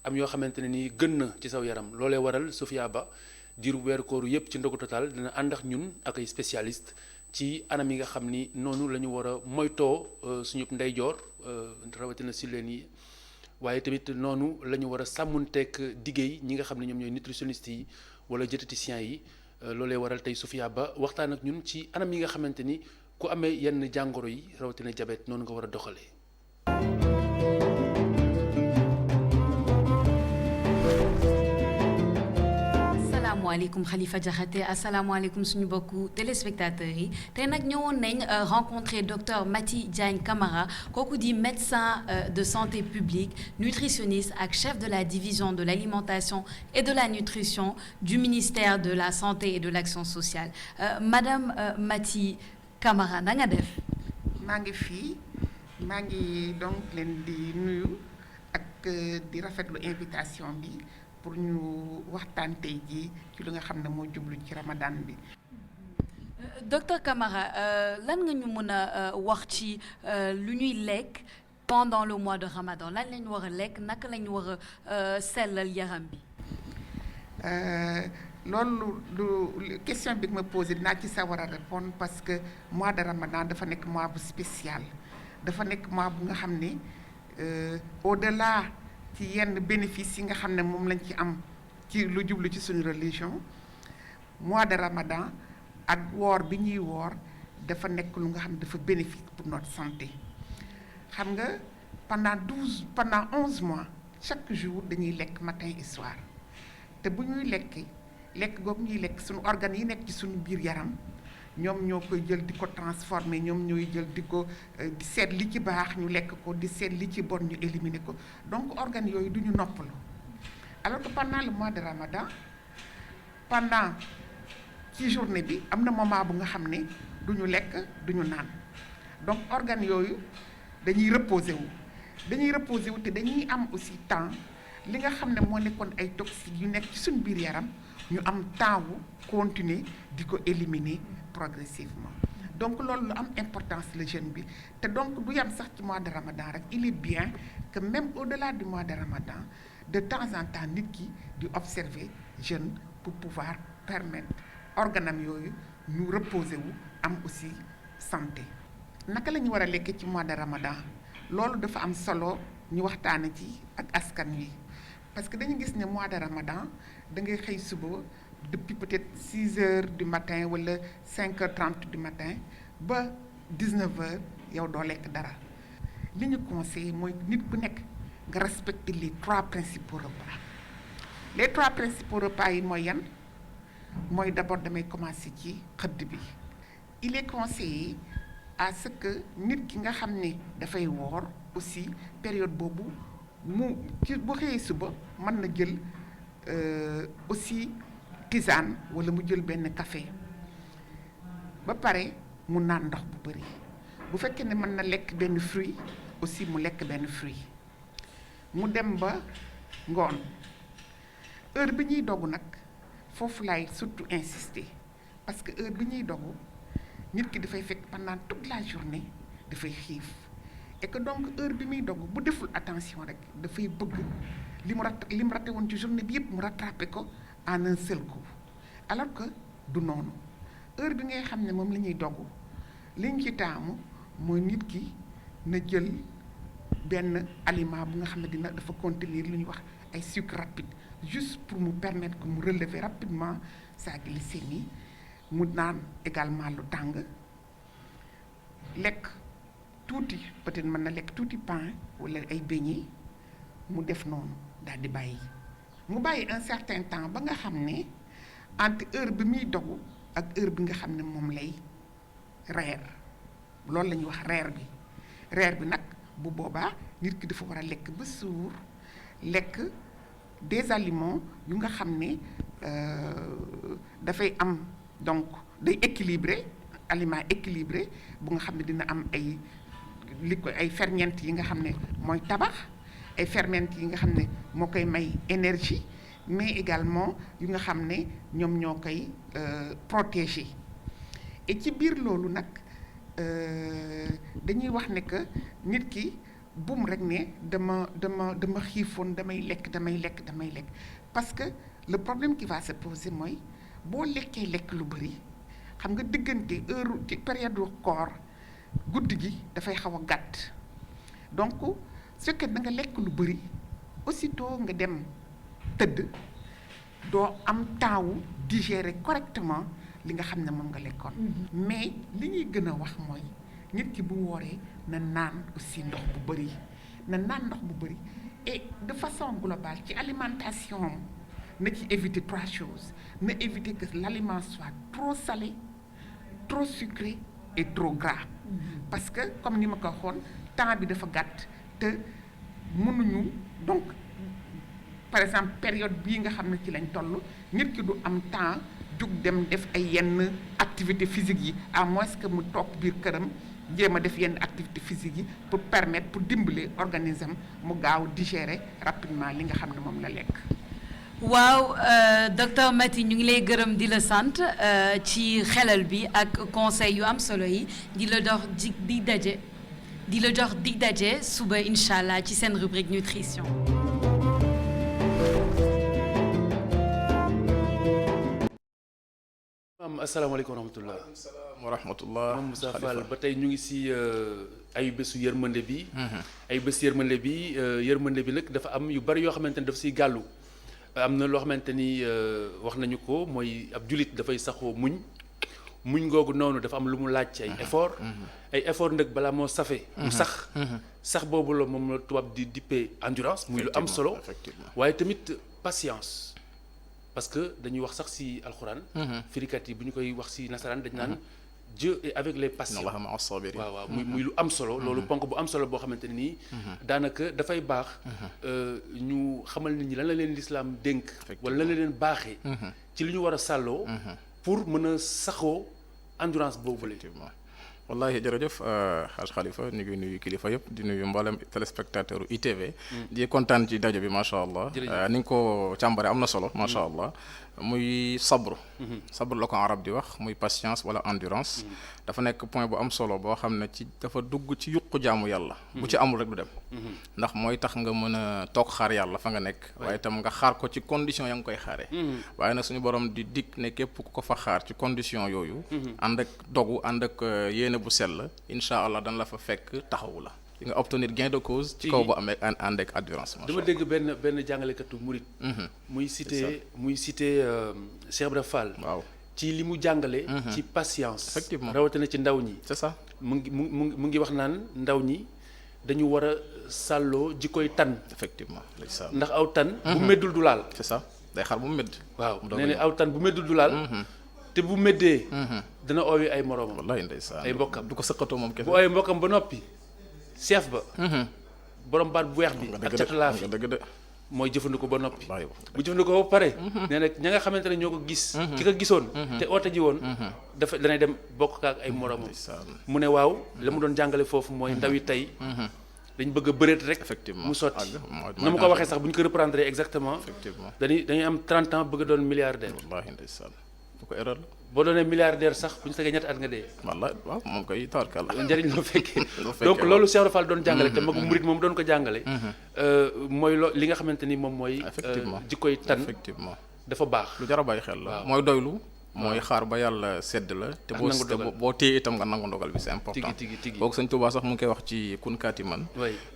am yoo xamante ne nii gën na ci saw yaram loolee waral Sofia Ba diiru weeru kooru yépp ci ndogu total dina ànd ak ñun ak ay spécialiste ci anam yi nga xam ni noonu la ñu war a moytoo suñu ndeyjoor rawatina si leen yi waaye tamit noonu la ñu war a sàmmunteeg diggéey ñi nga xam ne ñoom ñooy nutritionniste yi wala diététicien yi loolee waral tey Sofia Ba waxtaan ak ñun ci anam yi nga xamante ni ku amee yenn jàngoro yi rawatina diabète noonu nga war a doxalee. asalaamaaleykum Khalifa Diakhaté asalaamaaleykum suñu bokku téléspectateurs yi tey nag ñëwoon nañ rencontrer docteur Maty Diagne Camara kooku di médecin de santé publique nutritionniste ak chef de la division de l'alimentation et de la nutrition du ministère de la santé et de l'action sociale madame Maty Camara na nga def. maa ngi fii maa ngi donc leen di nuyu ak di rafetlu invitation bi pour ñu waxtaan tey jii ci lu nga xam ne moo jublu ci Ramadan bi. Docteur Camara lan nga ñu mën a wax ci lu ñuy lekk pendant le mois de Ramadan lan lañ war a lekk naka lañ war a sellal yaram bi. loolu lu question bi nga ma posé dinaa ci sawar a répondre parce que mois de Ramadan dafa nekk mois bu spécial dafa nekk mois bu nga xam ne au-delà ci yenn bénéfices yi nga xam ne moom lañ ci am ci lu jublu ci suñu religion mois de Ramadan ak woor bi ñuy woor dafa nekk lu nga xam ne dafa bénéfique pour notre santé xam nga pendant 11 mois chaque jour dañuy lekk matin et soir te bu ñuy lekk googu ñuy lekk suñu organes yi nekk ci suñu biir yaram ñoom ñoo koy jël di ko transformer ñoom ñooy jël di ko di seet li ci baax ñu lekk ko di seet li ci bon ñu éliminer ko donc organes yooyu du ñu noppalu alors que pendant le mois de Ramadan pendant ci journée bi am na moment bu nga xam ne du ñu lekk du ñu naan donc organes yooyu dañuy reposer wu te dañuy am aussi temps li nga xam ne moo nekkoon ay toxiques yu nekk ci suñu biir yaram ñu am temps wu continuer di ko éliminer progressivement donc loolu lu am importance le jeûne bi te donc du yam sax ci mois de Ramadan rek il est bien que même au-delà du mois de Ramadan de temps en temps nit ki di observer jeûne pour pouvoir permettre organam yooyu ñu reposer wu am aussi santé. naka la ñu war a lekkee ci mois de Ramadan loolu dafa am solo ñu waxtaane ci ak askan wi parce que dañu gis ne mois de Ramadan da ngay xëy suba depuis peut-être 6 heures du matin wala 5h30 du matin ba 19h yow doo lekk dara li ñu conseillé mooy nit bu nekk nga respecter les 3 principaux repas les 3 principaux repas yi mooy yan mooy d'abord damay commencer ci xëdd bi il est conseillé à ce que nit ki nga xam ne dafay woor aussi période boobu mu ci bu xëyee suba mën na jël aussi tisane wala mu jël benn café ba pare mu naan ndox bu bari bu fekkee ne mën na lekk benn fruit aussi mu lekk benn fruit mu dem ba ngoon heure bi ñuy dogu nag foofu laay surtout insister parce que heure bi ñuy dogu nit ki dafay fekk pendant toute la journée dafay xiif et que donc heure bi muy dogu bu deful attention rek dafay bëgg li mu raté woon ci journée bi yëpp mu rattrapé ko en un seul coup alors que du noonu heure bi ngay xam ne moom la ñuy dogu li ñu ci taamu mooy nit ki na jël benn aliment bu nga xam ne dafa contenir lu ñuy wax ay sucre rapide juste pour mu permettre que mu relever rapidement sa glycémie mu naan également lu tàng lekk tuuti peut-être mën na lekk tuuti pain wala ay beignets mu def noonu daal di bàyyi mu bàyyi un certain temps ba nga xam ne entre heure bi muy dogu ak heure bi nga xam ne moom lay reer loolu la ñuy wax reer bi nag bu boobaa nit ki dafa war a lekk ba suur lekk des aliments yu nga xam ne dafay am donc day équilibré aliment équilibré bu nga xam ne dina am ay ay ferñeent yi nga xam ne mooy tabax ay ferñeent yi nga xam ne moo koy may énergie mais également yu nga xam ne ñoom ñoo koy protéger et ci biir loolu nag dañuy wax ne que nit ki bum rek ne dama xiifoon damay lekk parce que le problème qui va se poser mooy boo lekkee lekk lu bari xam nga diggante heure ci période koor guddi gi dafay xaw a gàtt donc su fekkee da nga lekk lu bari aussitôt nga dem tëdd doo am temps wu digérer correctement li nga xam ne moom nga lekkoon mais li ñuy gën a wax mooy nit ki bu wooree na naan aussi ndox bu bari et de façon globale ci alimentation na ci éviter 3 choses na éviter que l'aliment soit trop salé trop sucré et trop gras parce que comme ni ma ko waxoon temps bi dafa gàtt te mënuñu donc par exemple période bii nga xam ne ci lañ toll nit ki du am temps jug dem def ay yenn activité physique yi à moins que mu toog biir këram jéem a def yenn activité physique yi pour permettre pour dimbali organisme mu gaaw digérer rapidement li nga xam ne moom la lekk. waaw docteur Maty ñu ngi lay gërëm di la sant ci xelal bi ak conseil yu am solo yi di la jox dig daje suba incha allah ci seen rubrique nutrition. asalaamaaleykum wa rahmatulah. wa rahmatullah. Mame Moussa Fall ba tey ñu ngi si ay bésu yërmande bi. ay bés yërmande bi nag dafa am yu bari yoo xamante ni daf siy gàllu. am na loo xamante ni wax nañu ko mooy ab julit dafay saxoo muñ googu noonu dafa am lu mu laaj ci ay effort nag balaa moo safe mu sax boobu la moom la tubaab di dippee endurance muy lu am solo waaye tamit patience parce que dañuy wax sax ci alxuraan firikat yi bu ñu koy wax ci nasaraan dañ naan Dieu est avec les patients waaw muy lu am solo loolu ponk bu am solo boo xamante ne nii daanaka dafay baax ñu xamal nit ñi lan la leen lislaam dénk wala lan la leen baaxee ci li ñu war a sàlloo pour mën a saxoo endurance boobu la wallahi jërëjëf Haj Khalifa ñu ngi nuyu kilifa yëpp di nuyu mboolem téléspectateur ITV di kontaan ci dajo bi macha allah ni nga ko càmbare am na solo macha allah muy sabru la ko arab di wax muy patience wala endurance dafa nekk point bu am solo boo xam ne ci dafa dugg ci yuqu jaamu yàlla bu ci amul rek du dem ndax mooy tax nga mën a toog xaar yàlla fa nga nekk waaye itam nga xaar ko ci condition ya nga koy xaaree waaye nag suñu borom di dikk ne képp ku ko fa xaar ci condition yooyu ànd ak dogu ànd ak yéene bu sell incha allah dana la fa fekk taxawu la di nga obtenir gain de cause ci kaw bu amee ànd ak endurance dama dégg benn jàngalekatu murit muy cité Cheikh Ibra Fall waaw ci li mu jàngale ci patience effectivement rawatina ci ndaw ñi c'est ça mu ngi wax naan ndaw ñi dañu war a sàlloo ji koy tan effectivement ndax aw tan bu meddul du laal c'est ça day xaar bu mu medd waaw nee na aw tan bu meddul du laal te bu meddee dana oowi ay moroomam wallahi ndeysaan ay mbokkam du ko sëqatoo moom kese bu oowi mbokkam ba noppi chef ba borom baat bu weex bi ak catalaa fi mooy jëfandikoo ba noppi bu jëfandikoo ba pare nee na ña nga xamante ne ñoo ko gis ki ko gisoon te oote ji woon dafa danay dem bokk ak ay moroomam mu ne waaw la mu doon jàngale foofu mooy ndaw yi tey dañ bëgg a bëreet rek mu sotti na mu ko waxee sax bu ñu ko reprendre exactement dañuy am 30 ans bëgg a doon milliardaire wallahi ndeysaan bu ko erreur la boo doonee milliardaire sax bu ñu tegee ñetti at nga dee wallahi waaw moom koy tawarkal njëriñ loo fekkee donc loolu Cheikh Rafal doon jàngale te magu murit moom doon ko jàngale mooy li nga xamante ni moom mooy jikkoy tan effectivement dafa baax lu jar a bàyyi xel la mooy doylu mooy xaar ba yàlla sedd la te boo téye itam nga nangu ndogal bi c'est important kooku sëñ Tuubaa sax mu ngi koy wax ci kunkaati man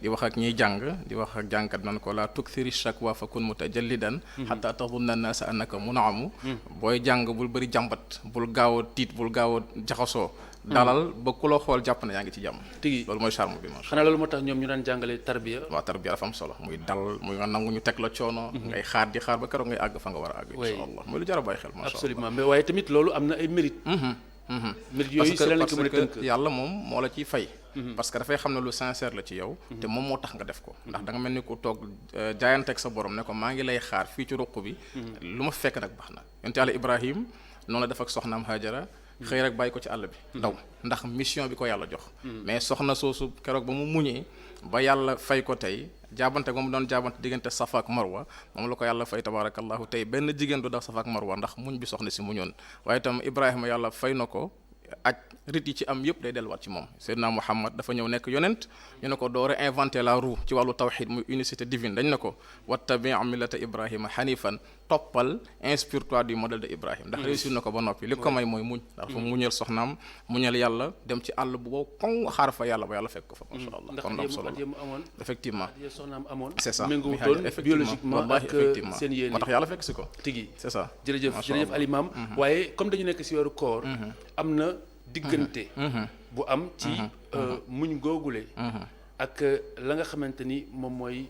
di wax ak ñiy jàng di wax ak jàngkat nan ko la tukthiri shakwa fa kun mutajallidan hatta tadunna an-nasa annaka mun'amu booy jàng bul bëri jàmbat bul gaaw a tiit bul gaaw a jaxasoo dalal ba ku la xool jàpp na yaa ngi ci jàmm tigi loolu mooy charme bi xanaa loolu moo tax ñoom ñu daan jàngale tarbiya waaw tarbiya dafa am solo muy dal muy nga nangu ñu teg la coono ngay xaar di xaar ba keroog ngay àgg fa nga war a àgg insha allah mooy lu jar a bàyyi xel masha absolument mais waaye tamit loolu am na ay mérite mérite yooyu si lañ ko mën a tënk yàlla moom moo la ciy fay parce que dafay xam ne lu sincère la ci yow te moom moo tax nga def ko ndax da nga mel ni ku toog jaayanteeg sa borom ne ko maa ngi lay xaar fii ci ruq bi lu ma fekk nag baax na yonent Yàlla Ibrahim noonu la def ak soxnaam Hajara xëy rek bàyyi ko ci àll bi ndaw ndax mission bi ko yàlla jox mais soxna soosu keroog ba mu muñee ba yàlla fay ko tey jaabante ba mu doon jaabante diggante Safa ak Marwa moom la ko yàlla fay tabarakallahu tey benn jigéen du dax Safa ak Marwa ndax muñ bi soxna si muñoon waaye itam Ibrahima yàlla fay na ko aj rit yi ci am yëpp day delluwaat ci moom Seydina Muhammad dafa ñëw nekk yonent ñu ne ko doo réinventer la roue ci wàllu tawxid muy unicité divine dañ ne ko wattabi millata Ibrahima hanifan toppal inspire-toi du modèle de Ibrahim ndax réussir na ko ba noppi li ko may mooy muñ ndax dafa muñal soxnaam muñal yàlla dem ci àll bu boobu kon xaar fa yàlla ba yàlla fekk ko fa masha Allah kon am solo effectivement c'est ça biologiquement ak seen yéene moo tax yàlla fekk si ko tigi c'est ça jërëjëf alimam waaye comme dañu nekk si weeru koor am na diggante bu am ci muñ googule ak la nga xamante ni moom mooy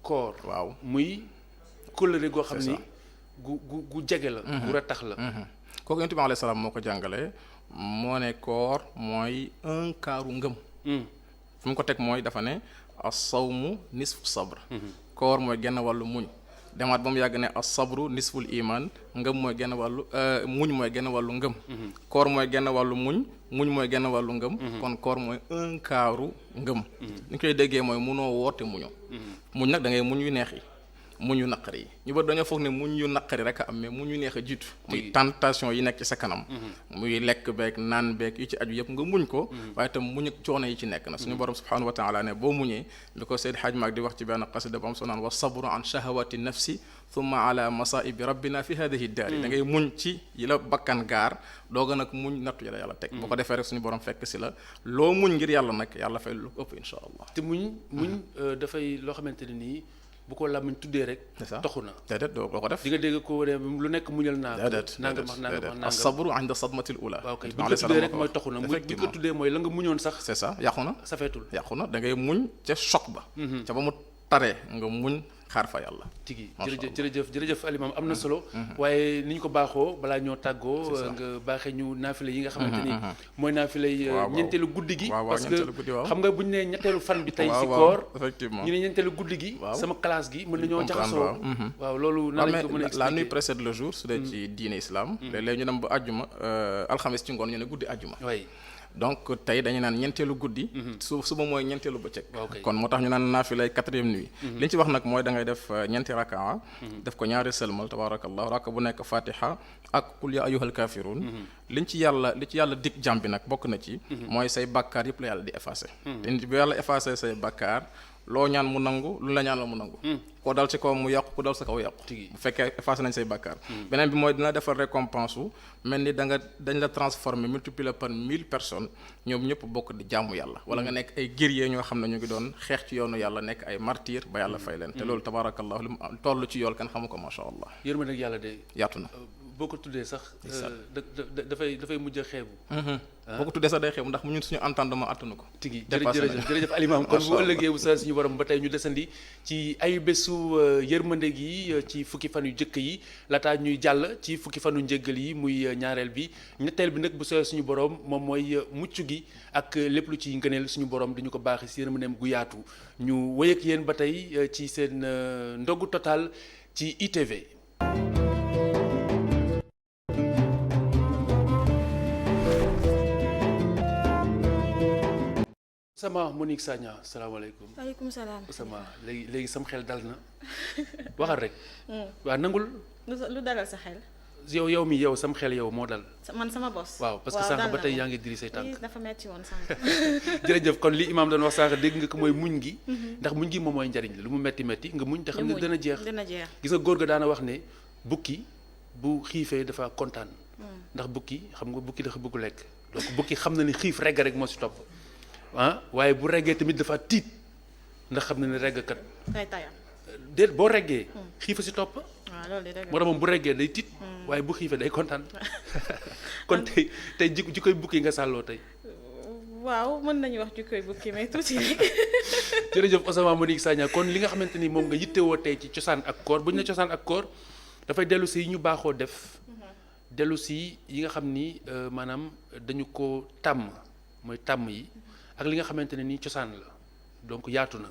koor waaw muy kóllëre goo xam ni gu jege la gu ratax la kooku Yonent bi alayhi salaam moo ko jàngale moo ne koor mooy un quart ngëm fu mu ko teg mooy dafa ne as-sawmu nisfu sabr koor mooy genn wàllu muñ demaat ba mu yàgg ne as-sabru nisful iman ngëm mooy genn wàllu muñ mooy genn wàllu ngëm koor mooy genn wàllu muñ mooy genn wàllu ngëm kon koor mooy un quart ngëm ni koy déggee mooy munoo woote muñoo muñ nag da ngay muñ yu neex yi muñ yu naqari yi ñu bari dañoo foog ne muñ yu naqari rek a am mais muñ yu neex a jiitu muy tentation yi nekk ci sa kanam muy lekk beeg naan beeg yu ci aju yëpp nga muñ ko waaye itam muñ ak coono yi ci nekk na suñu borom subhanahu wa taala ne boo muñee li ko Seydi Hadj Maag di wax ci benn xasida bu am soo naan wa sabru an shahawati nafsi thumma ala masaibi rabbina fi hadihi daari da ngay muñ ci yi la bakkan gaar dooga nag muñ nattu yi la yàlla teg boo ko defee rek suñu borom fekk si la loo muñ ngir yàlla nag yàlla fay lu ëpp insha allah te muñ dafay loo xamante ne nii bu ko làmmiñ tuddee rek taxu na déedéet doo ko def di nga dégg ko ne lu nekk muñal naa nangam as-sabru inda sadmatil ula waaw kay bu ko tuddee rek mooy taxu na bu ko tuddee mooy la nga muñoon sax c'est ça yàqu na safeetul yàqu na da ngay muñ ca choc ba ca ba mu taree nga muñ xaar fa yàlla tigi jërëjëf alimam am na solo waaye ni ñu ko baaxoo balaa ñoo tàggoo nga baaxee ñu naafile yi nga xamante ni mooy naafile ñeenteelu guddi gi parce que xam nga bu ñu nee ñetteelu fan bi tey si koor effectivement ñu ne ñeenteelu guddi gi sama classe gi mën nañoo jaxasoo waaw loolu nan lañ ko mën a la nuit précède le jour su dee ci diine islam léeg-léeg ñu dem ba àjjuma alxamis ci ngoon ñu ne guddi àjjuma donc tey dañu naan ñeenteelu guddi suba mooy ñeenteelu bëccëg kon moo tax ñu naan naafilay 4e nuit li ñu ci wax nag mooy da ngay def ñeenti rakaa def ko ñaari sëlmal tabarakallah raka bu nekk fatiha ak qul ya ayyuhal kafirun li ci yàlla dig jàmm bi nag bokk na ci mooy say bàkkaar yëpp la yàlla di effacé te nit bi yàlla effacé say bàkkaar loo ñaan mu nangu lu la ñaan la mu nangu koo dal ci kaw mu yàqu ku dal sa kaw yàqu bu fekkee effacé nañ say bàkkaar beneen bi mooy dina defal récompense wu mel ni dañ la transformer multiplier par 1000 personnes ñoom ñëpp bokk di jaamu yàlla wala nga nekk ay guerrier ñoo xam ne ñu ngi doon xeex ci yoonu yàlla nekk ay martyr ba yàlla fay leen te loolu tabarakallah lu mu toll ci yool kan xamu ko masha allah yërmande yàlla de yaatu na boo ko tuddee sax dafay mujj a xeebu boo ko tuddee sax day xeebu ndax mu ñun suñu entendement attanu ko tigi jërëjëf alimaam kon bu ëllëgee bu sa suñu borom ba tey ñu desandi ci ay bésu yërmande gi ci fukki fan yu jëkk yi laataa ñuy jàll ci fukki fanu njéggal yi muy ñaareel bi ñetteel bi nag bu sa suñu borom moom mooy mucc gi ak lépp lu ci ngëneel suñu borom dañu ko baaxee si yërmandeem gu yaatu ñu wéy ak yéen ba tey ci seen ndogu total ci ITV. sama Monique Sagna salaamaaleykum. waaleykum salaam. sama léegi sam xel dal na waxal rek. waaw nangul. lu dalal sa xel. yow mi yow sam xel yow moo dal. man sama bos. waaw parce que sànq ba tey yaa ngi diri say tànk. dafa metti woon sànq. jërëjëf kon li imaam doon wax sànq dégg nga ko mooy muñ gi. ndax muñ gi moom mooy njariñ la lu mu metti nga muñ te xam ne dana jeex. gis nga góor ga daana wax ne bukki bu xiifee dafa kontaan. ndax bukki xam nga bukki dafa bëgg lekk donc bukki xam na ni xiif regg rek moo si topp. waaye bu reggee tamit dafa tiit ndax xam na ne reggkat déet boo reggee xiifa si topp moo tax moom bu reggee day tiit waaye bu xiifee day kontaan kon tey jikkoy bukki nga sàlloo tey waaw mën nañu wax jikkoy bukki mais tuuti rek jërëjëf Osama Monique Sagna kon li nga xamante ni moom nga yittewoo tey ci cosaan ak koor bu ñu ne cosaan ak koor dafay dellu si yi ñu baaxoo def dellu si yi nga xam ni maanaam dañu ko tàmm mooy tàmm yi ak li nga xamante ne nii cosaan la donc yaatu na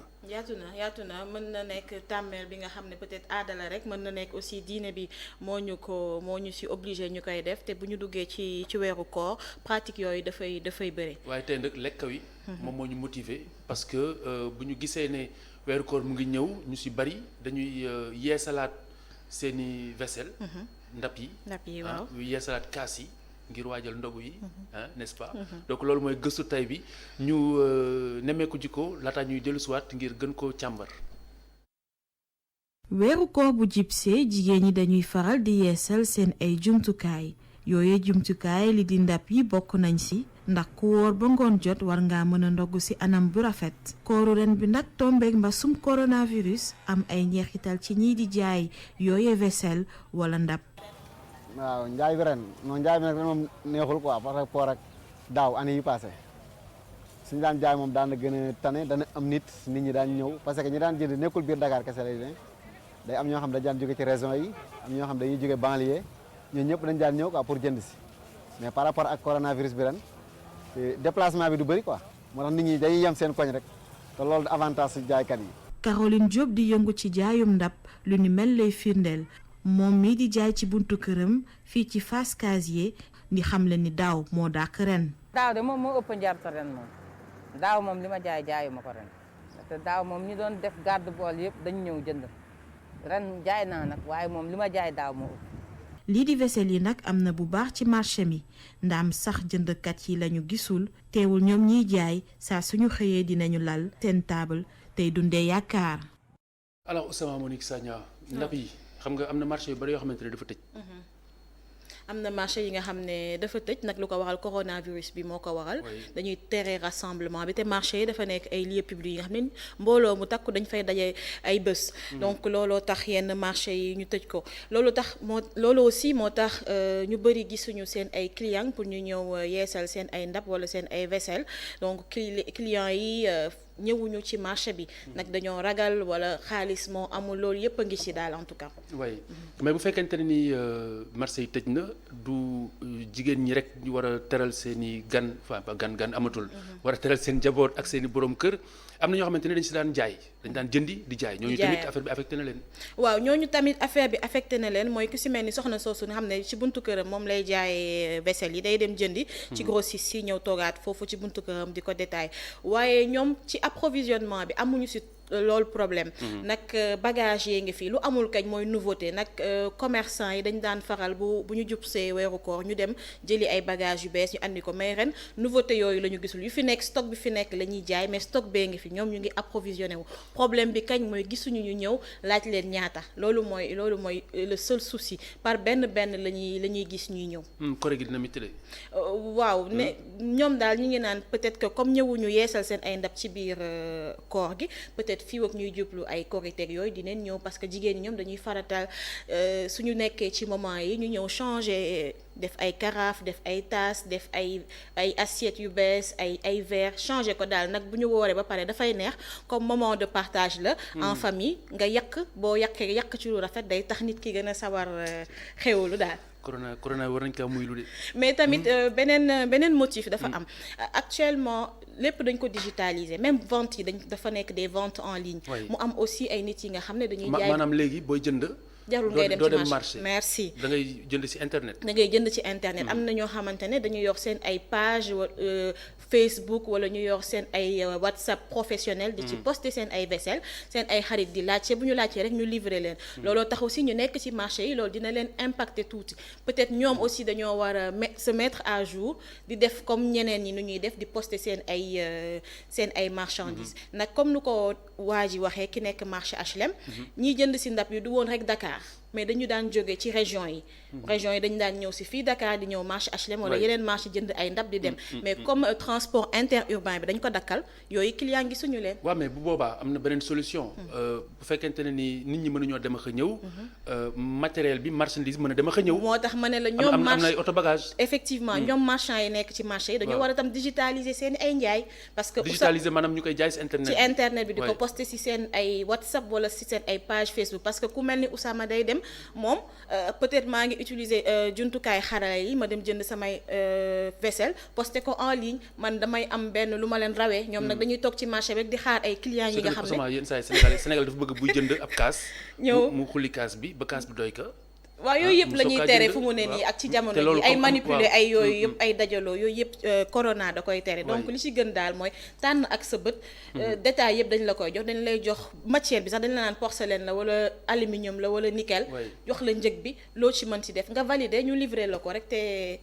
mën na nekk tàmmeel bi nga xam ne peut-être aada la rek mën na nekk aussi diine bi moo ñu si obligé ñu koy def te bu ñu duggee ci weeru koor pratique yooyu dafay bëri. waaye tey nag lekk wi. moom moo ñu motiver parce que bu ñu gisee ne weeru koor mu ngi ñëw ñu si bari dañuy yeesalaat seeni vaisselle. ndab yi waaw yeesalaat kaas yi. ngir waajal ndogu yi n'est-ce pas donc loolu mooy gëstu tay bi ñu nemmeeku jikko laata ñuy dellusiwaat ngir gën koo càmbar. weeru koor bu jibsee jigéen ñi dañuy faral di yeesal seen ay jumtukaay yooye jumtukaay li di ndab yi bokk nañ si ndax ku wóor ba ngoon jot war ngaa mën a ndogu si anam bu rafet kooru ren bi nag tombeek mbasum coronavirus am ay njeexital ci ñiy di jaay yooye vaisselle wala ndab. waaw njaay bi ren njaay bi nag ren moom neexul quoi par rapport ak daaw année yi passé suñu daan jaay moom daan na gën a tane dana am nit ñi daan ñëw parce que ñi daan jënd nekkul biir Dakar kese lay ne day am ñoo xam dañ daan jóge ci région yi am ñoo xam dañuy jóge banlieue ñun ñëpp dañ daan ñëw quoi pour jënd si mais par rapport ak coronavirus bi ren déplacement bi du bëri quoi moo tax nit ñi dañuy yem seen koñ rek te loolu avantage si jaaykat yi. Caroline Diop di yëngu ci jaayum ndab lu ni mel lay firndeel. moom mii di jaay ci buntu këram fii ci Fass Casier di xamle ni daaw moo dàq ren. daaw de moom moo ëpp njarta ren moom daaw moom li ma jaayu ma ko ren te daaw moom ñi doon def garde bool yëpp dañu ñëw jënd ren jaay naa nag waaye moom li ma jaay daaw moo ëpp. lii di vaisselle yi nag am na bu baax ci marché mi ndaam sax jëndkat yi lañu gisul teewul ñoom ñiy jaay saa suñu xëyee dinañu lal seen table tey dundee yaakaar. alors Ousama Monique Sagna ndab yi xam nga am na marché yu bari yoo xamante ne dafa tëj. am na marché yi nga xam ne dafa tëj nag lu ko waral coronavirus bi moo ko waral dañuy tere rassemblement bi te marché yi dafa nekk ay lieux publics yi nga xam ne mbooloo mu takku dañ fay daje ay bés donc looloo tax yenn marché yi ñu tëj ko loolu aussi moo tax ñu bëri gisuñu seen ay clients pour ñu ñëw yeesal seen ay ndab wala seen ay vaisselle donc clients yi ñëwuñu ci marché bi nag dañoo ragal wala xaalis moo amul loolu yëpp a ngi ci daal en tout cas. oui mais bu fekkente ne ni marché yi tëj na du jigéen ñi rek ñu war a teral seen i gan gan amatul. war a teral seen njaboot ak seen i borom kër am na ñoo xamante ne dañ si daan jaay dañ daan jëndi di jaay. ñooñu tamit affaire bi affecté na leen. waaw ñooñu tamit affaire bi affecté na leen mooy ku si mel ni soxna soosu nga xam ne ci buntu këram moom lay jaayee vaisselle yi day dem jëndi. ci grossiste yi ñëw toogaat foofu ci buntu këram di ko détail waaye ñoom ci approvisionnement bi amuñu si loolu problème nag bagage yee ngi fii lu amul kañ mooy nouveauté nag commerçant yi dañ daan faral bu ñu jub see weeru koor ñu dem jëli ay bagage yu bees ñu andi ko mais ren nouveauté yooyu la ñu gisul yu fi nekk stock bi fi nekk la ñuy jaay mais stock bee ngi fi ñoom ñu ngi approvisionné wu problème bi kañ mooy gisuñu ñu ñëw laaj leen ñaata loolu mooy le seul souci par benn la ñuy gis ñuy ñëw. Koré gi dina métti de. waaw ne ñoom daal ñi ngi naan peut-être que comme ñëwuñu yeesal seen ay ndab ci biir koor gi peut-être fii ak ñuy jublu ay koriteeg yooyu dinañ ñëw parce que jigéen ñi ñoom dañuy faratal suñu nekkee ci moment yi ñu ñëw changer def ay carafe def ay tasse def ay assiettes yu bees ay verre changer ko daal nag bu ñu wooree ba pare dafay neex comme moment de partage la. en famille nga boo yàq ci lu rafet day tax nit ki gën a sawar xewlu daal. corona war nañ kaa muy lu de. mais tamit beneen motif dafa am actuellement lépp dañ ko digitaliser même vente yi dafa nekk des ventes en ligne. mu am aussi ay nit yi nga xam ne dañuy jaay maanaam léegi booy jënd. jarul ngay dem ci marché merci. da ngay jënd ci internet. da ngay jënd ci internet am na ñoo xamante ne dañuy yor seen ay page Facebook wala ñu yor seen ay WhatsApp professionnel di ci poster seen ay vaisselle seen ay xarit di laajte bu ñu laajtee rek ñu livrer leen. looloo tax aussi ñu nekk ci marché yi loolu dina leen impacter tuuti peut-être ñoom aussi dañoo war a se mettre à jour di def comme ñeneen ñi nu ñuy def di poster seen ay marchandises. nag comme nu ko waa ji waxee ki nekk marché HLM. ñiy jënd ci ndab yi du woon rek Dakar. mais dañu daan jóge ci région yi dañu daan ñëw ci fii Dakar di ñëw marché HLM wala yeneen marché jënd ay ndab di dem mais comme transport interurbain bi dañ ko dakkal yooyu client gi suñu leen waaw mais bu boobaa am na beneen solution bu fekkente ne ni nit ñi mënuñoo dem ak a ñëw matériel bi marchandise mën a dem ak a ñëw moo tax ma ne la ñoom am na ay auto bagage effectivement ñoom marchand yi nekk ci marché yi dañoo war a tam digitaliser seen ay njaay parce que digitaliser maanaam ñu koy jaay ci internet bi di ko poster ci seen ay WhatsApp wala ci seen ay page Facebook parce que ku mel ni Oussama day dem moom peut-être maa ngi utiliser jumtukaay xarala yi ma dem jënd samay vaisselle posté ko en ligne man damay am benn lu ma leen rawee ñoom nag dañuy toog ci marché rek di xaar ay clients yi nga xam ne yenn saa yi Sénégal dafa bëgg buy jënd ab kaas ñëw mu xulli kaas bi ba kaas bi doy ka waaw yooyu yëpp la ñuy tere fu mu ne nii ak ci jamono ji ay manipuler ay yooyu yëpp ay dajaloo yooyu yëpp corona da koy tere donc li ci gën daal mooy tànn ak sa bët détail yëpp dañ la koy jox dañ lay jox matière bi sax dañ la naan porcelaine la wala aluminium la wala nickel jox la njëg bi loo ci mën ci def nga valider ñu livrer la ko rek te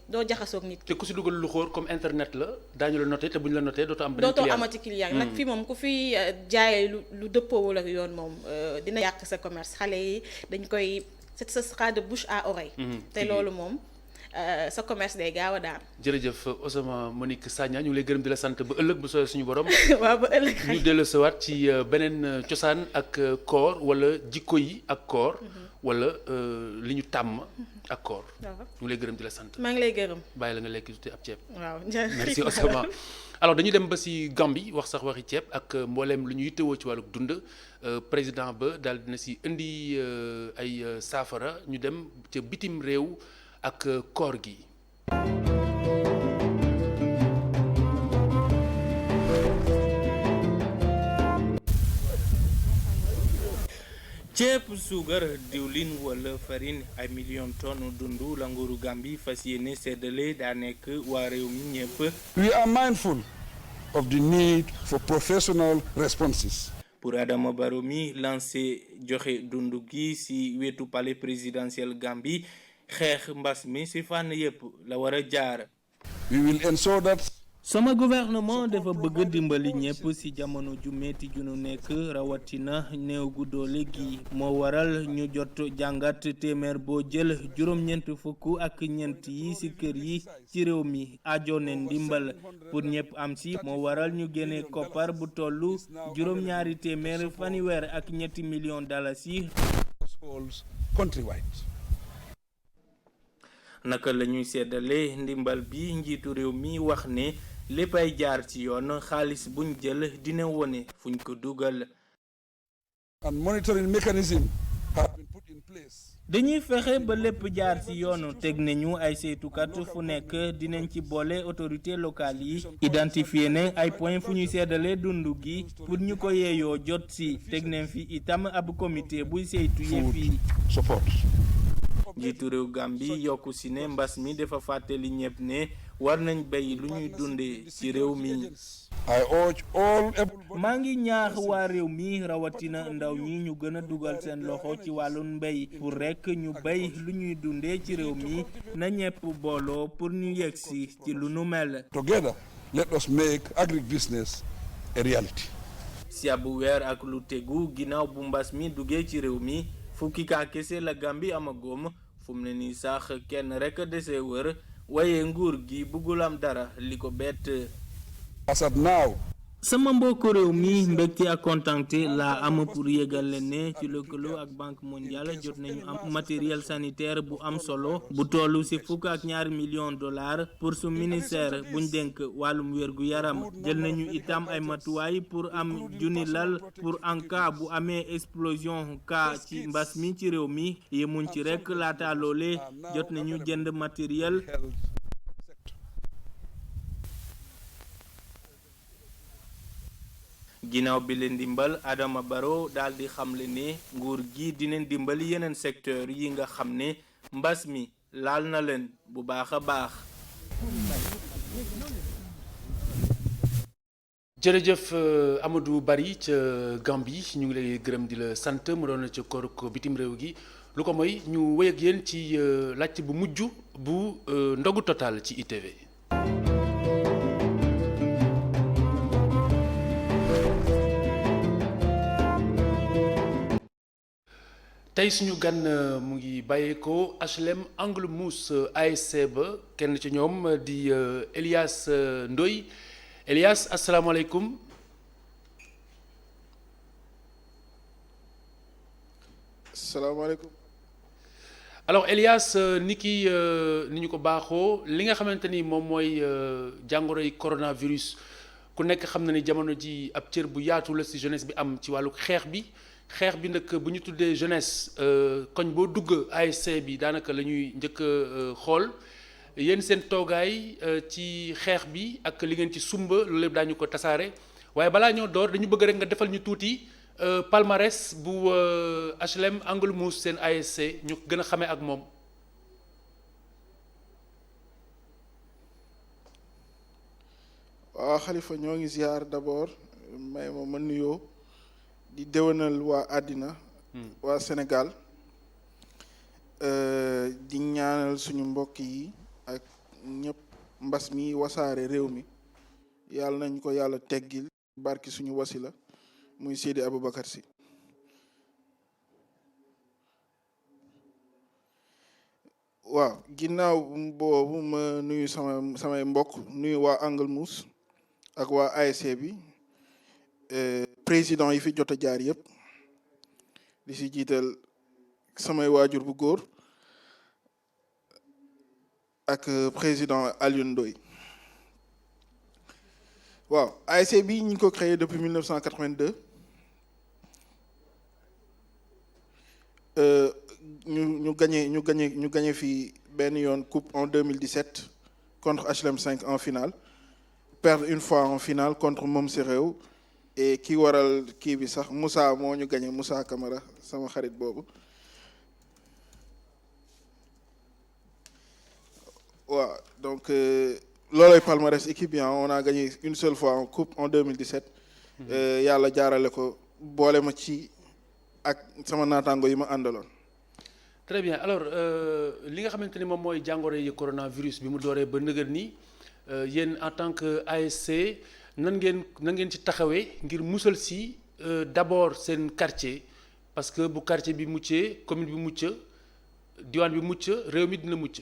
doo jaxasoog nit te ku si dugal lu xóor comme internet la daañu la noté te bu ñu la noté dootoo amati client nag fii moom ku fi jaayee lu dëppoowul ak yoon moom dina yàq sa commerce xale yi dañ koy ce sera de bouche à oreille. te loolu moom sa commerce day gaaw a daan. jërëjëf Ousama Monique Sagna ñu ngi lay gërëm di la sant ba ëllëg bu soobee suñu borom. waaw ba ëllëg ñu dellusiwaat ci beneen cosaan ak koor wala jikko yi ak koor. wala li ñu tàmm ak koor. ñu ngi lay gërëm di la sant. maa ngi lay gërëm. bàyyi la nga lekk tuuti ab ceeb. waaw merci Ousama. alors dañuy dem ba si Gambie wax sax waxi ceeb ak mbooleem lu ñuy yittewoo ci wàllu dund président ba daal dina si indi ay saafara ñu dem ca bitim réew ak koor gi. ceeb suukar diwlin wala farine ay million tonnes dundu la nguuru Gambie fas yéene séddale daa nekk waa réew mi ñëpp. We are mindful of the need for professional responses. pour Adama Barrow mi lancé joxe dundu gi ci wetu palais présidentiel Gambie xeex mbas mi ci fànn yépp la war a jaar. We will ensure that sama gouvernement dafa bëgg dimbali ñëpp ci jamono ju metti ju nu nekk rawatina néew gu doole gi moo waral ñu jot jàngat téeméer boo jël juróom-ñeent fukk ak ñeent yi ci kër yi ci réew mi ajoone ndimbal pour ñëpp am ci moo waral ñu génne koppar bu tollu juróom-ñaari téeméer fanweer ak ñetti millions dalasi countrywide. naka la ñuy seddale ndimbal bi njiitu réew mi wax ne léppay jaar ci yoon xaalis buñ jël dina wone fuñ ko dugal. And monitoring mechanism have been put in place. dañuy fexe ba lépp jaar ci yoon teg nañu ay saytukat fu nekk dinañ ci boole autorité locale yi identifier ne ay point fu ñuy seddale dundu gi pour ñu ko yeeyoo jot ci teg nañ fi itam ab comité buy saytu yëf yi. njiitu réew Gambie yokku ci ne mbas mi dafa fàttali ñëpp ne war nañ bay lu ñuy dundee ci réew mi. maa ngi ñaax waa réew mi rawatina ndaw ñi ñu gën a dugal seen loxo ci wàllu mbéy pour rekk ñu bay lu ñuy dundee ci réew mi na ñëpp booloo pour ñu yegsi ci lu nu mel. Together, let us make agribusiness a reality. si ab weer ak lu tegu ginnaaw bu mbas mi duggee ci réew mi fukki kaa kese la Gambie amagum fu mu ne nii sax kenn rekk dese wër waaye nguur gi bëggul am dara li ko bett. As at now. sama mbokku réew mi mbégte ak kontaante laa am pour yégal leen ne ci lëkkaloo ak banque mondiale jot nañu am matériel sanitaire bu am solo bu tollu ci $2 millions pour su ministère buñ dénk wàllum wérgu yaram jël nañu itam ay matuwaay pour am junni lal pour en cas bu amee explosion cas ci mbas mi ci réew mi yemuñ ci rekk laata loole jot nañu jënd matériel ginnaaw bi leen dimbal Adama Barrow daal di xamle ne nguur gi dinañ dimbali yeneen secteur yi nga xam ne mbas mi laal na leen bu baax a baax. jërëjëf Amadou Bari ca Gambie ñu ngi lay gërëm di la sant mu doon ca koruk bitim réew gi lu ko mooy ñu wéy ak yéen ci laajte bu mujj bu ndogu total ci ITV. tey suñu gan mu ngi bàyyeekoo HLM Angle Mousse ASC ba kenn ci ñoom di Elias Ndoye Elias asalaamaaleykum. salaamaaleykum. alors Elias ni ñu ko baaxoo li nga xamante ni moom mooy jàngoroy coronavirus ku nekk xam na ni jamono ji ab cër bu yaatu la ci jeunesse bi am ci wàllu xeex bi nag bu ñu tuddee jeunesse koñ boo dugg ASC bi daanaka la ñuy njëkk a xool yéen seen toogaay ci xeex bi ak li ngeen ci sumba loolu lépp daañu ko tasaare waaye balaa ñoo door dañu bëgg rek nga defal ñu tuuti palmarès bu HLM Angle Mousse seen ASC ñu gën a xamee ak moom. waaw Khalifa ñoo ngi ziar d'abord may ma nuyoo. di déwénal waa àddina waa Sénégal di ñaanal suñu mbokk yi ak ñëpp mbas mi wasaare réew mi yàlla nañ ko yàlla teggil barki suñu wasila muy Seydi Aboubacar Sy waaw ginnaaw boobu ma nuyu samay mbokk nuyu waa Angle Mousse ak waa ASC bi président yi fi jot a jaar yëpp di si jiital samay waajur bu góor ak président Alioune Ndoye waaw ASC bi ñu ngi ko créé depuis 1982 ñu gagné fi benn yoon coupe en 2017 contre HLM 5 en finale perdre une fois en finale contre Moom Si Réew et ki waral kii bi sax Moussa moo ñu gagné Moussa Camara sama xarit boobu waaw donc loolooy palmarès équipe bi on a gagné une seule fois en coupe en 2017 yàlla jaarale ko boole ma ci ak sama naataango yi ma àndaloon. très bien alors li nga xamante ni moom mooy jàngoro yi coronavirus bi mu dooree ba nëgër nii yéen en tant que ASC nan ngeen ci taxawee ngir musal si d'abord seen quartier parce que bu quartier bi muccee commune bi mucc diwaan bi mucc réew mi dina mucc.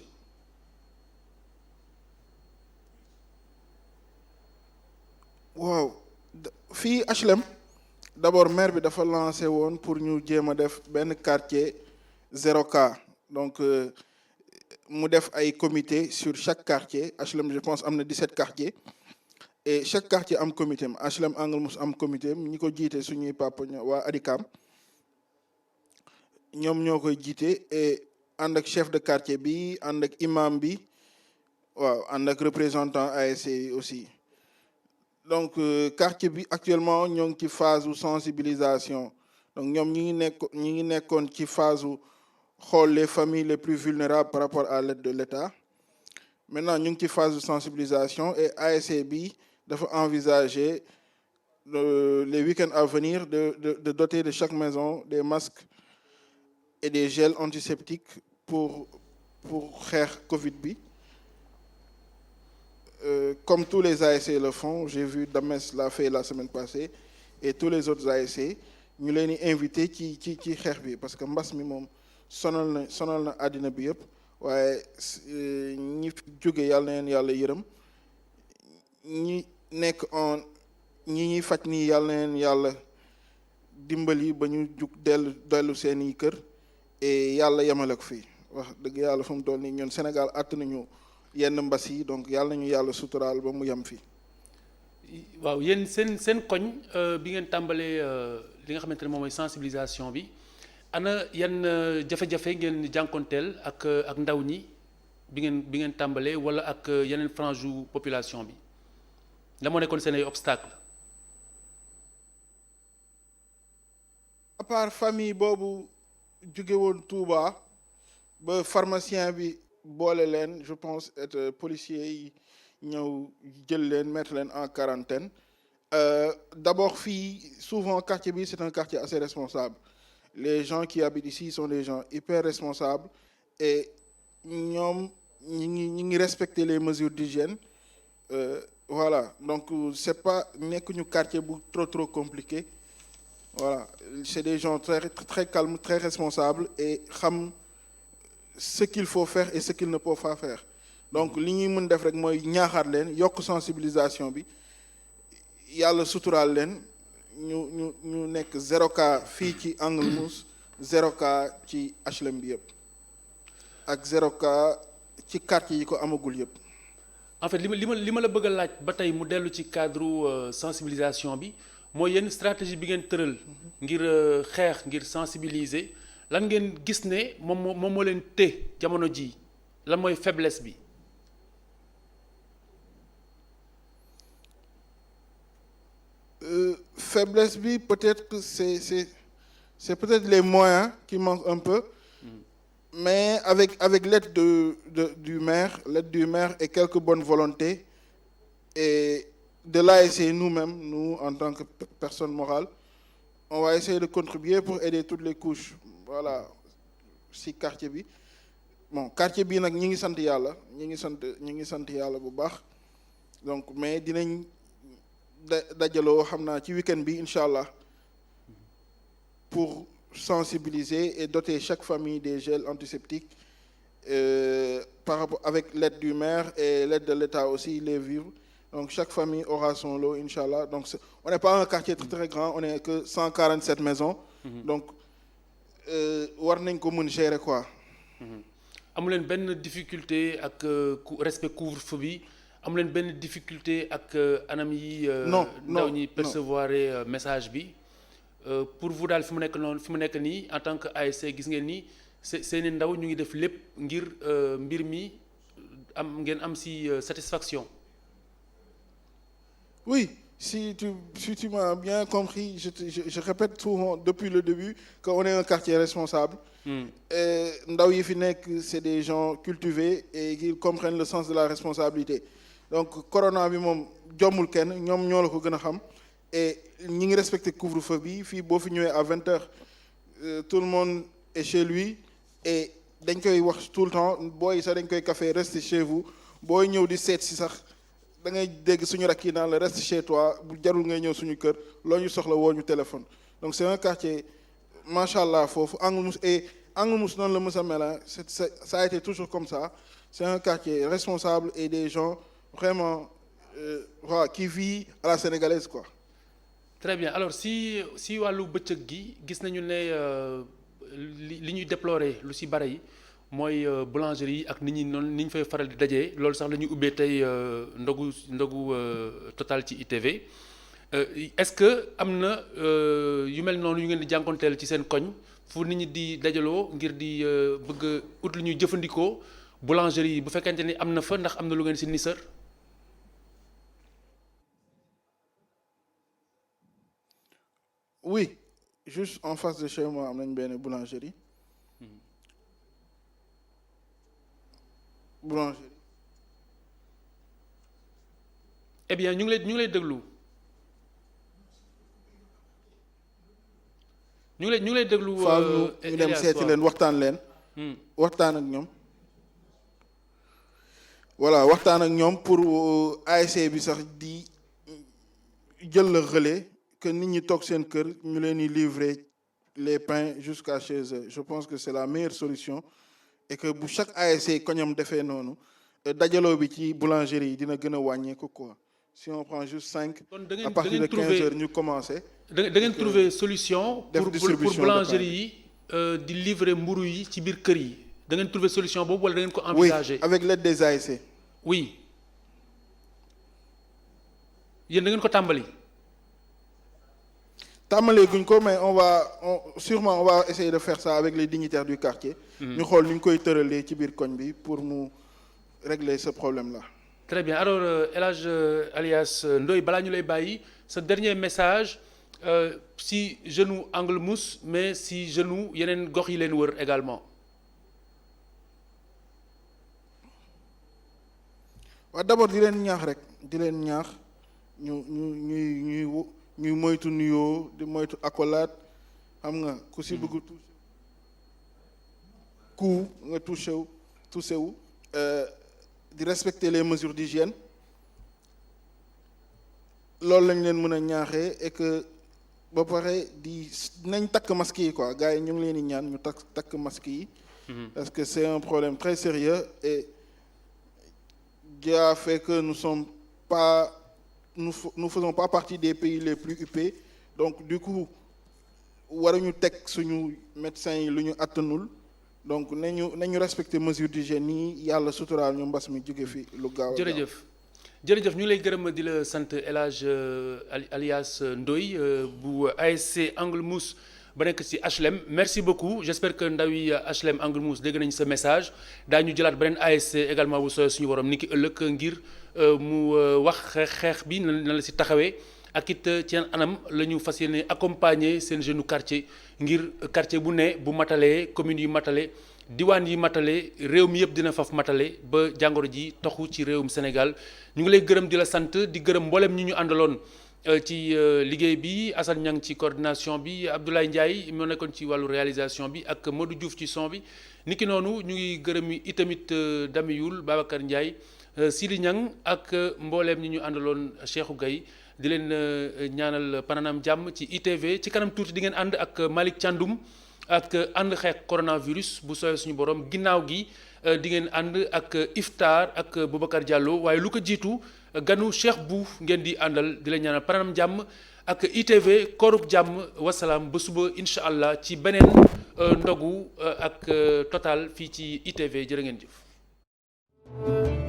waaw fii HLM d'abord maire bi dafa lancé woon pour ñu jéem a def benn quartier 0 cas donc mu def ay comité sur chaque quartier HLM je pense am na 17 quartiers et chaque quartier am comité am HLM Angle Mousse am comité am ñi ko jiite suñuy papa waa ADICAM ñoom ñoo koy jiite et ànd ak chef de quartier bi ànd ak imam bi waaw ànd ak représentant ASC aussi. donc quartier bi actuellement ñoo ngi ci phase u sensibilisation donc ñoom ñi ngi nekkoon ci phase u xool les familles les plus vulnérables par rapport à l'aide de l'État maintenant ñu ngi ci phase de sensibilisation et ASC bi dafa envisager les week-ends à venir de doter de chaque maison des masques et des gels antiseptiques pour xeex Covid bi. Comme tous les ASC le font, j'ai vu Dames l'a fait la semaine passée et tous les autres ASC ñu leen di invité ci xeex bi parce que mbas mi moom sonal na àddina bi yëpp waaye ñi fi jóge yàlla na leen yàlla yërëm ñi nekk ñi ñuy faj nii yàlla na leen yàlla dimbali ba ñu jug dellu seeni kër et yàlla yemale ko fii wax dëgg yàlla fu mu toll nii ñun Sénégal àtt nañu yenn mbas yi donc yàlla nañu yàlla suturaal ba mu yem fii. waaw yéen seen koñ bi ngeen tàmbalee li nga xamante ne moom mooy sensibilisation bi ana yan jafe-jafe ngeen jànkonteel ak ndaw ñi bi ngeen tàmbalee wala ak yeneen frange population bi la moo nekkoon seen ay obstacle. à part famille boobu jóge woon Touba ba pharmacien bi. boole leen je pense être policiers yi ñëw jël leen mettre leen en quarantaine d'abord fii souvent quartier bi c'est un quartier assez responsable les gens qui habitent ici sont des gens hyper responsables et ñoom ñi ngi respecter les mesures d'hygiène voilà donc c'est pas nekkuñu quartier bu trop compliqué voilà c'est des gens très calmes très responsables et xam ce qu'il faut faire et ce qu'il ne peut pas faire donc li ñuy mën def rek mooy ñaaxaat leen yokk sensibilisation bi yàlla suturaal leen ñu nekk 0 cas fii ci Angle Mousse 0 cas ci HLM bi yëpp ak 0 cas ci quartier yi ko amagul yëpp. en fait li ma la bëgg a laaj ba tey mu dellu ci cadre sensibilisation bi mooy yenn stratégie bi ngeen tëral ngir xeex ngir sensibiliser. lan ngeen gis ne moom moo leen té jamono ji lan mooy faiblesse bi. Faiblesse bi peut-être que c'est peut-être les moyens qui manquent un peu mais avec l'aide du maire et quelques bonnes volontés et de l'ASC nous en tant que personne morale on va essayer de contribuer pour aider toutes les couches. Voilà si quartier bi bon quartier bi nag ñi ngi sant yàlla bu baax donc mais dinañ dajaloo xam naa ci week-end bi incha allah pour sensibiliser et doter chaque famille des gels antiseptiques par rapport avec l'aide du maire et l'aide de l'État aussi les vivres donc chaque famille aura son lot incha allah donc on n'est pas un quartier très grand on est que 147 maisons donc war nañ ko mën gérer quoi. amu leen benn difficulté ak respect couvre-feu bi amu leen benn difficulté ak anam yi. ndaw ñi percevoir message bi pour vous daal fi mu nekk nii en tant que ASC gis ngeen ni seeni ndaw ñu ngi def lépp ngir mbir mi ngeen am si satisfaction. oui. Si tu m'as bien compris, je répète souvent depuis le début qu'on est un quartier responsable. Ndaw yi fi nekk c'est des gens cultivés et qui comprennent le sens de la responsabilité. Donc corona bi moom jommul kenn ñoom ñoo la ko gën a xam et ñi ngi respecté couvre-feu bi fii boo fi ñëwee à 20h tout le monde est chez lui et dañ koy wax tout le temps booy sax dañ koy café restez chez vous booy ñëw di seet si sax da ngay dégg suñu rakk yi naan la reste chez toi bu jarul ngay ñëw suñu kër loo ñu soxla woo ñu téléphone donc c'est un quartier macha allah foofu Angle Mousse et Angle Mousse noonu la mës a mel ça a été toujours comme ça c'est un quartier responsable et des gens vraiment voilà qui vit à la sénégalaise quoi. Très bien alors si wàllu bëccëg gi gis nañu ne li ñuy déplorer lu si bare yi mooy boulangerie yi ak nit ñi noonu ni ñu fay faral di dajee loolu sax la ñuy ubbee tey ndogu Total ci ITV est-ce que am na yu mel noonu yu ngeen di jànkonteel ci seen koñ fu nit ñi di dajaloo ngir di bëgg ut lu ñuy jëfandikoo boulangerie yi bu fekkente ni am na fa ndax am na lu ngeen si nisër. Oui, juste en face de chez moi am nañ benn boulangerie. Boulangerie. Eh bien ñu ngi lay déglu. ñu ngi lay déglu. ñu dem seeti leen waxtaan leen. waxtaan ak ñoom. voilà waxtaan ak ñoom pour ASC bi sax di jël le relais. que nit ñi toog seen kër ñu leen di livrer les pains jusqu'à chez eux je pense que c'est la meilleure solution et que bu chaque ASC koñam defee noonu dajaloo bi ci boulangerie yi dina gën a wàññeeku quoi si on prend juste 5 à partir de 15 heures ñu commencé. da ngeen trouver solution. pour boulangerie yi di livrer mburu yi ci biir kër yi da ngeen trouver solution boobu wala da ngeen ko envisager. oui avec l'aide des ASC. oui yéen da ngeen ko tàmbali. tàmmalee guñ ko mais on va essayer de faire ça avec les dignitaires du quartier. ñu xool ni ñu koy tëralee ci biir koñ bi pour mu régler ce problème là. très bien alors El Hadj alias Ndoye balaa ñu lay bàyyi sa dernier message si jeune Angle Mousse mais si jeune yeneen gox yi leen wër également. waaw d'abord di leen ñaax ñuy moytu nuyoo di moytu accolade xam nga ku si bëgg nga touché wu di respecter les mesures d'hygiène loolu lañ leen mën a ñaaxee et que ba pare nañ takk masque yi quoi gars yi ñu ngi leen di ñaan ñu takk masque yi parce que c'est un problème très sérieux et Dieu a fait que nous faisons pas partie des pays les plus huppés donc du coup waruñu teg suñu médecins yi lu ñu attanul donc nañu respecter mesures d'hygiène yi yàlla suturaal ñu mbas mi jóge fi lu gaaw. jërëjëf ñu ngi lay gërëm di la sant El Hadj alias Ndoye bu ASC Angle Mousse ba nekk ci HLM merci beaucoup j'espère que ndaw yi HLM Angle Mousse dégg nañu sa message daañu jëlaat beneen ASC également bu sooy suñu borom ni ki ëllëg ngir mu wax xeex bi na la ci taxawee ak it ci anam la ñu fas yéene accompagner seen jeune quartier ngir quartier bu ne bu matalee communes yi matale diwaan yi matale réew mi yëpp dina faf matale ba jàngoro ji toxu ci réewum Sénégal ñu ngi lay gërëm di la sant di gërëm mboolem ñi ñu àndaloon ci liggéey bi Assane Niang ci coordination bi Abdoulaye Ndiaye moo nekkoon ci wàllu réalisation bi ak Modou Diouf ci son bi niki noonu ñu ngi gërëm itamit Damiyul Babacar Ndiaye Sidi Niang ak mbooleem ñi ñu àndaloon Cheikhou Gaye di leen ñaanal pananam jàmm ci ITV ci kanam tuuti di ngeen ànd ak Malick Thiandoum ak ànd xeex coronavirus bu sooyee suñu borom ginnaaw gi di ngeen ànd ak Iftar ak Boubacar Diallo waaye lu ko jiitu ganu Cheikh Bou ngeen di àndal di leen ñaanal pananam jàmm ak ITV kooruk jàmm wasalaam ba suba incha allah ci beneen ndogu ak Total fii ci ITV jërë ngeen jëf.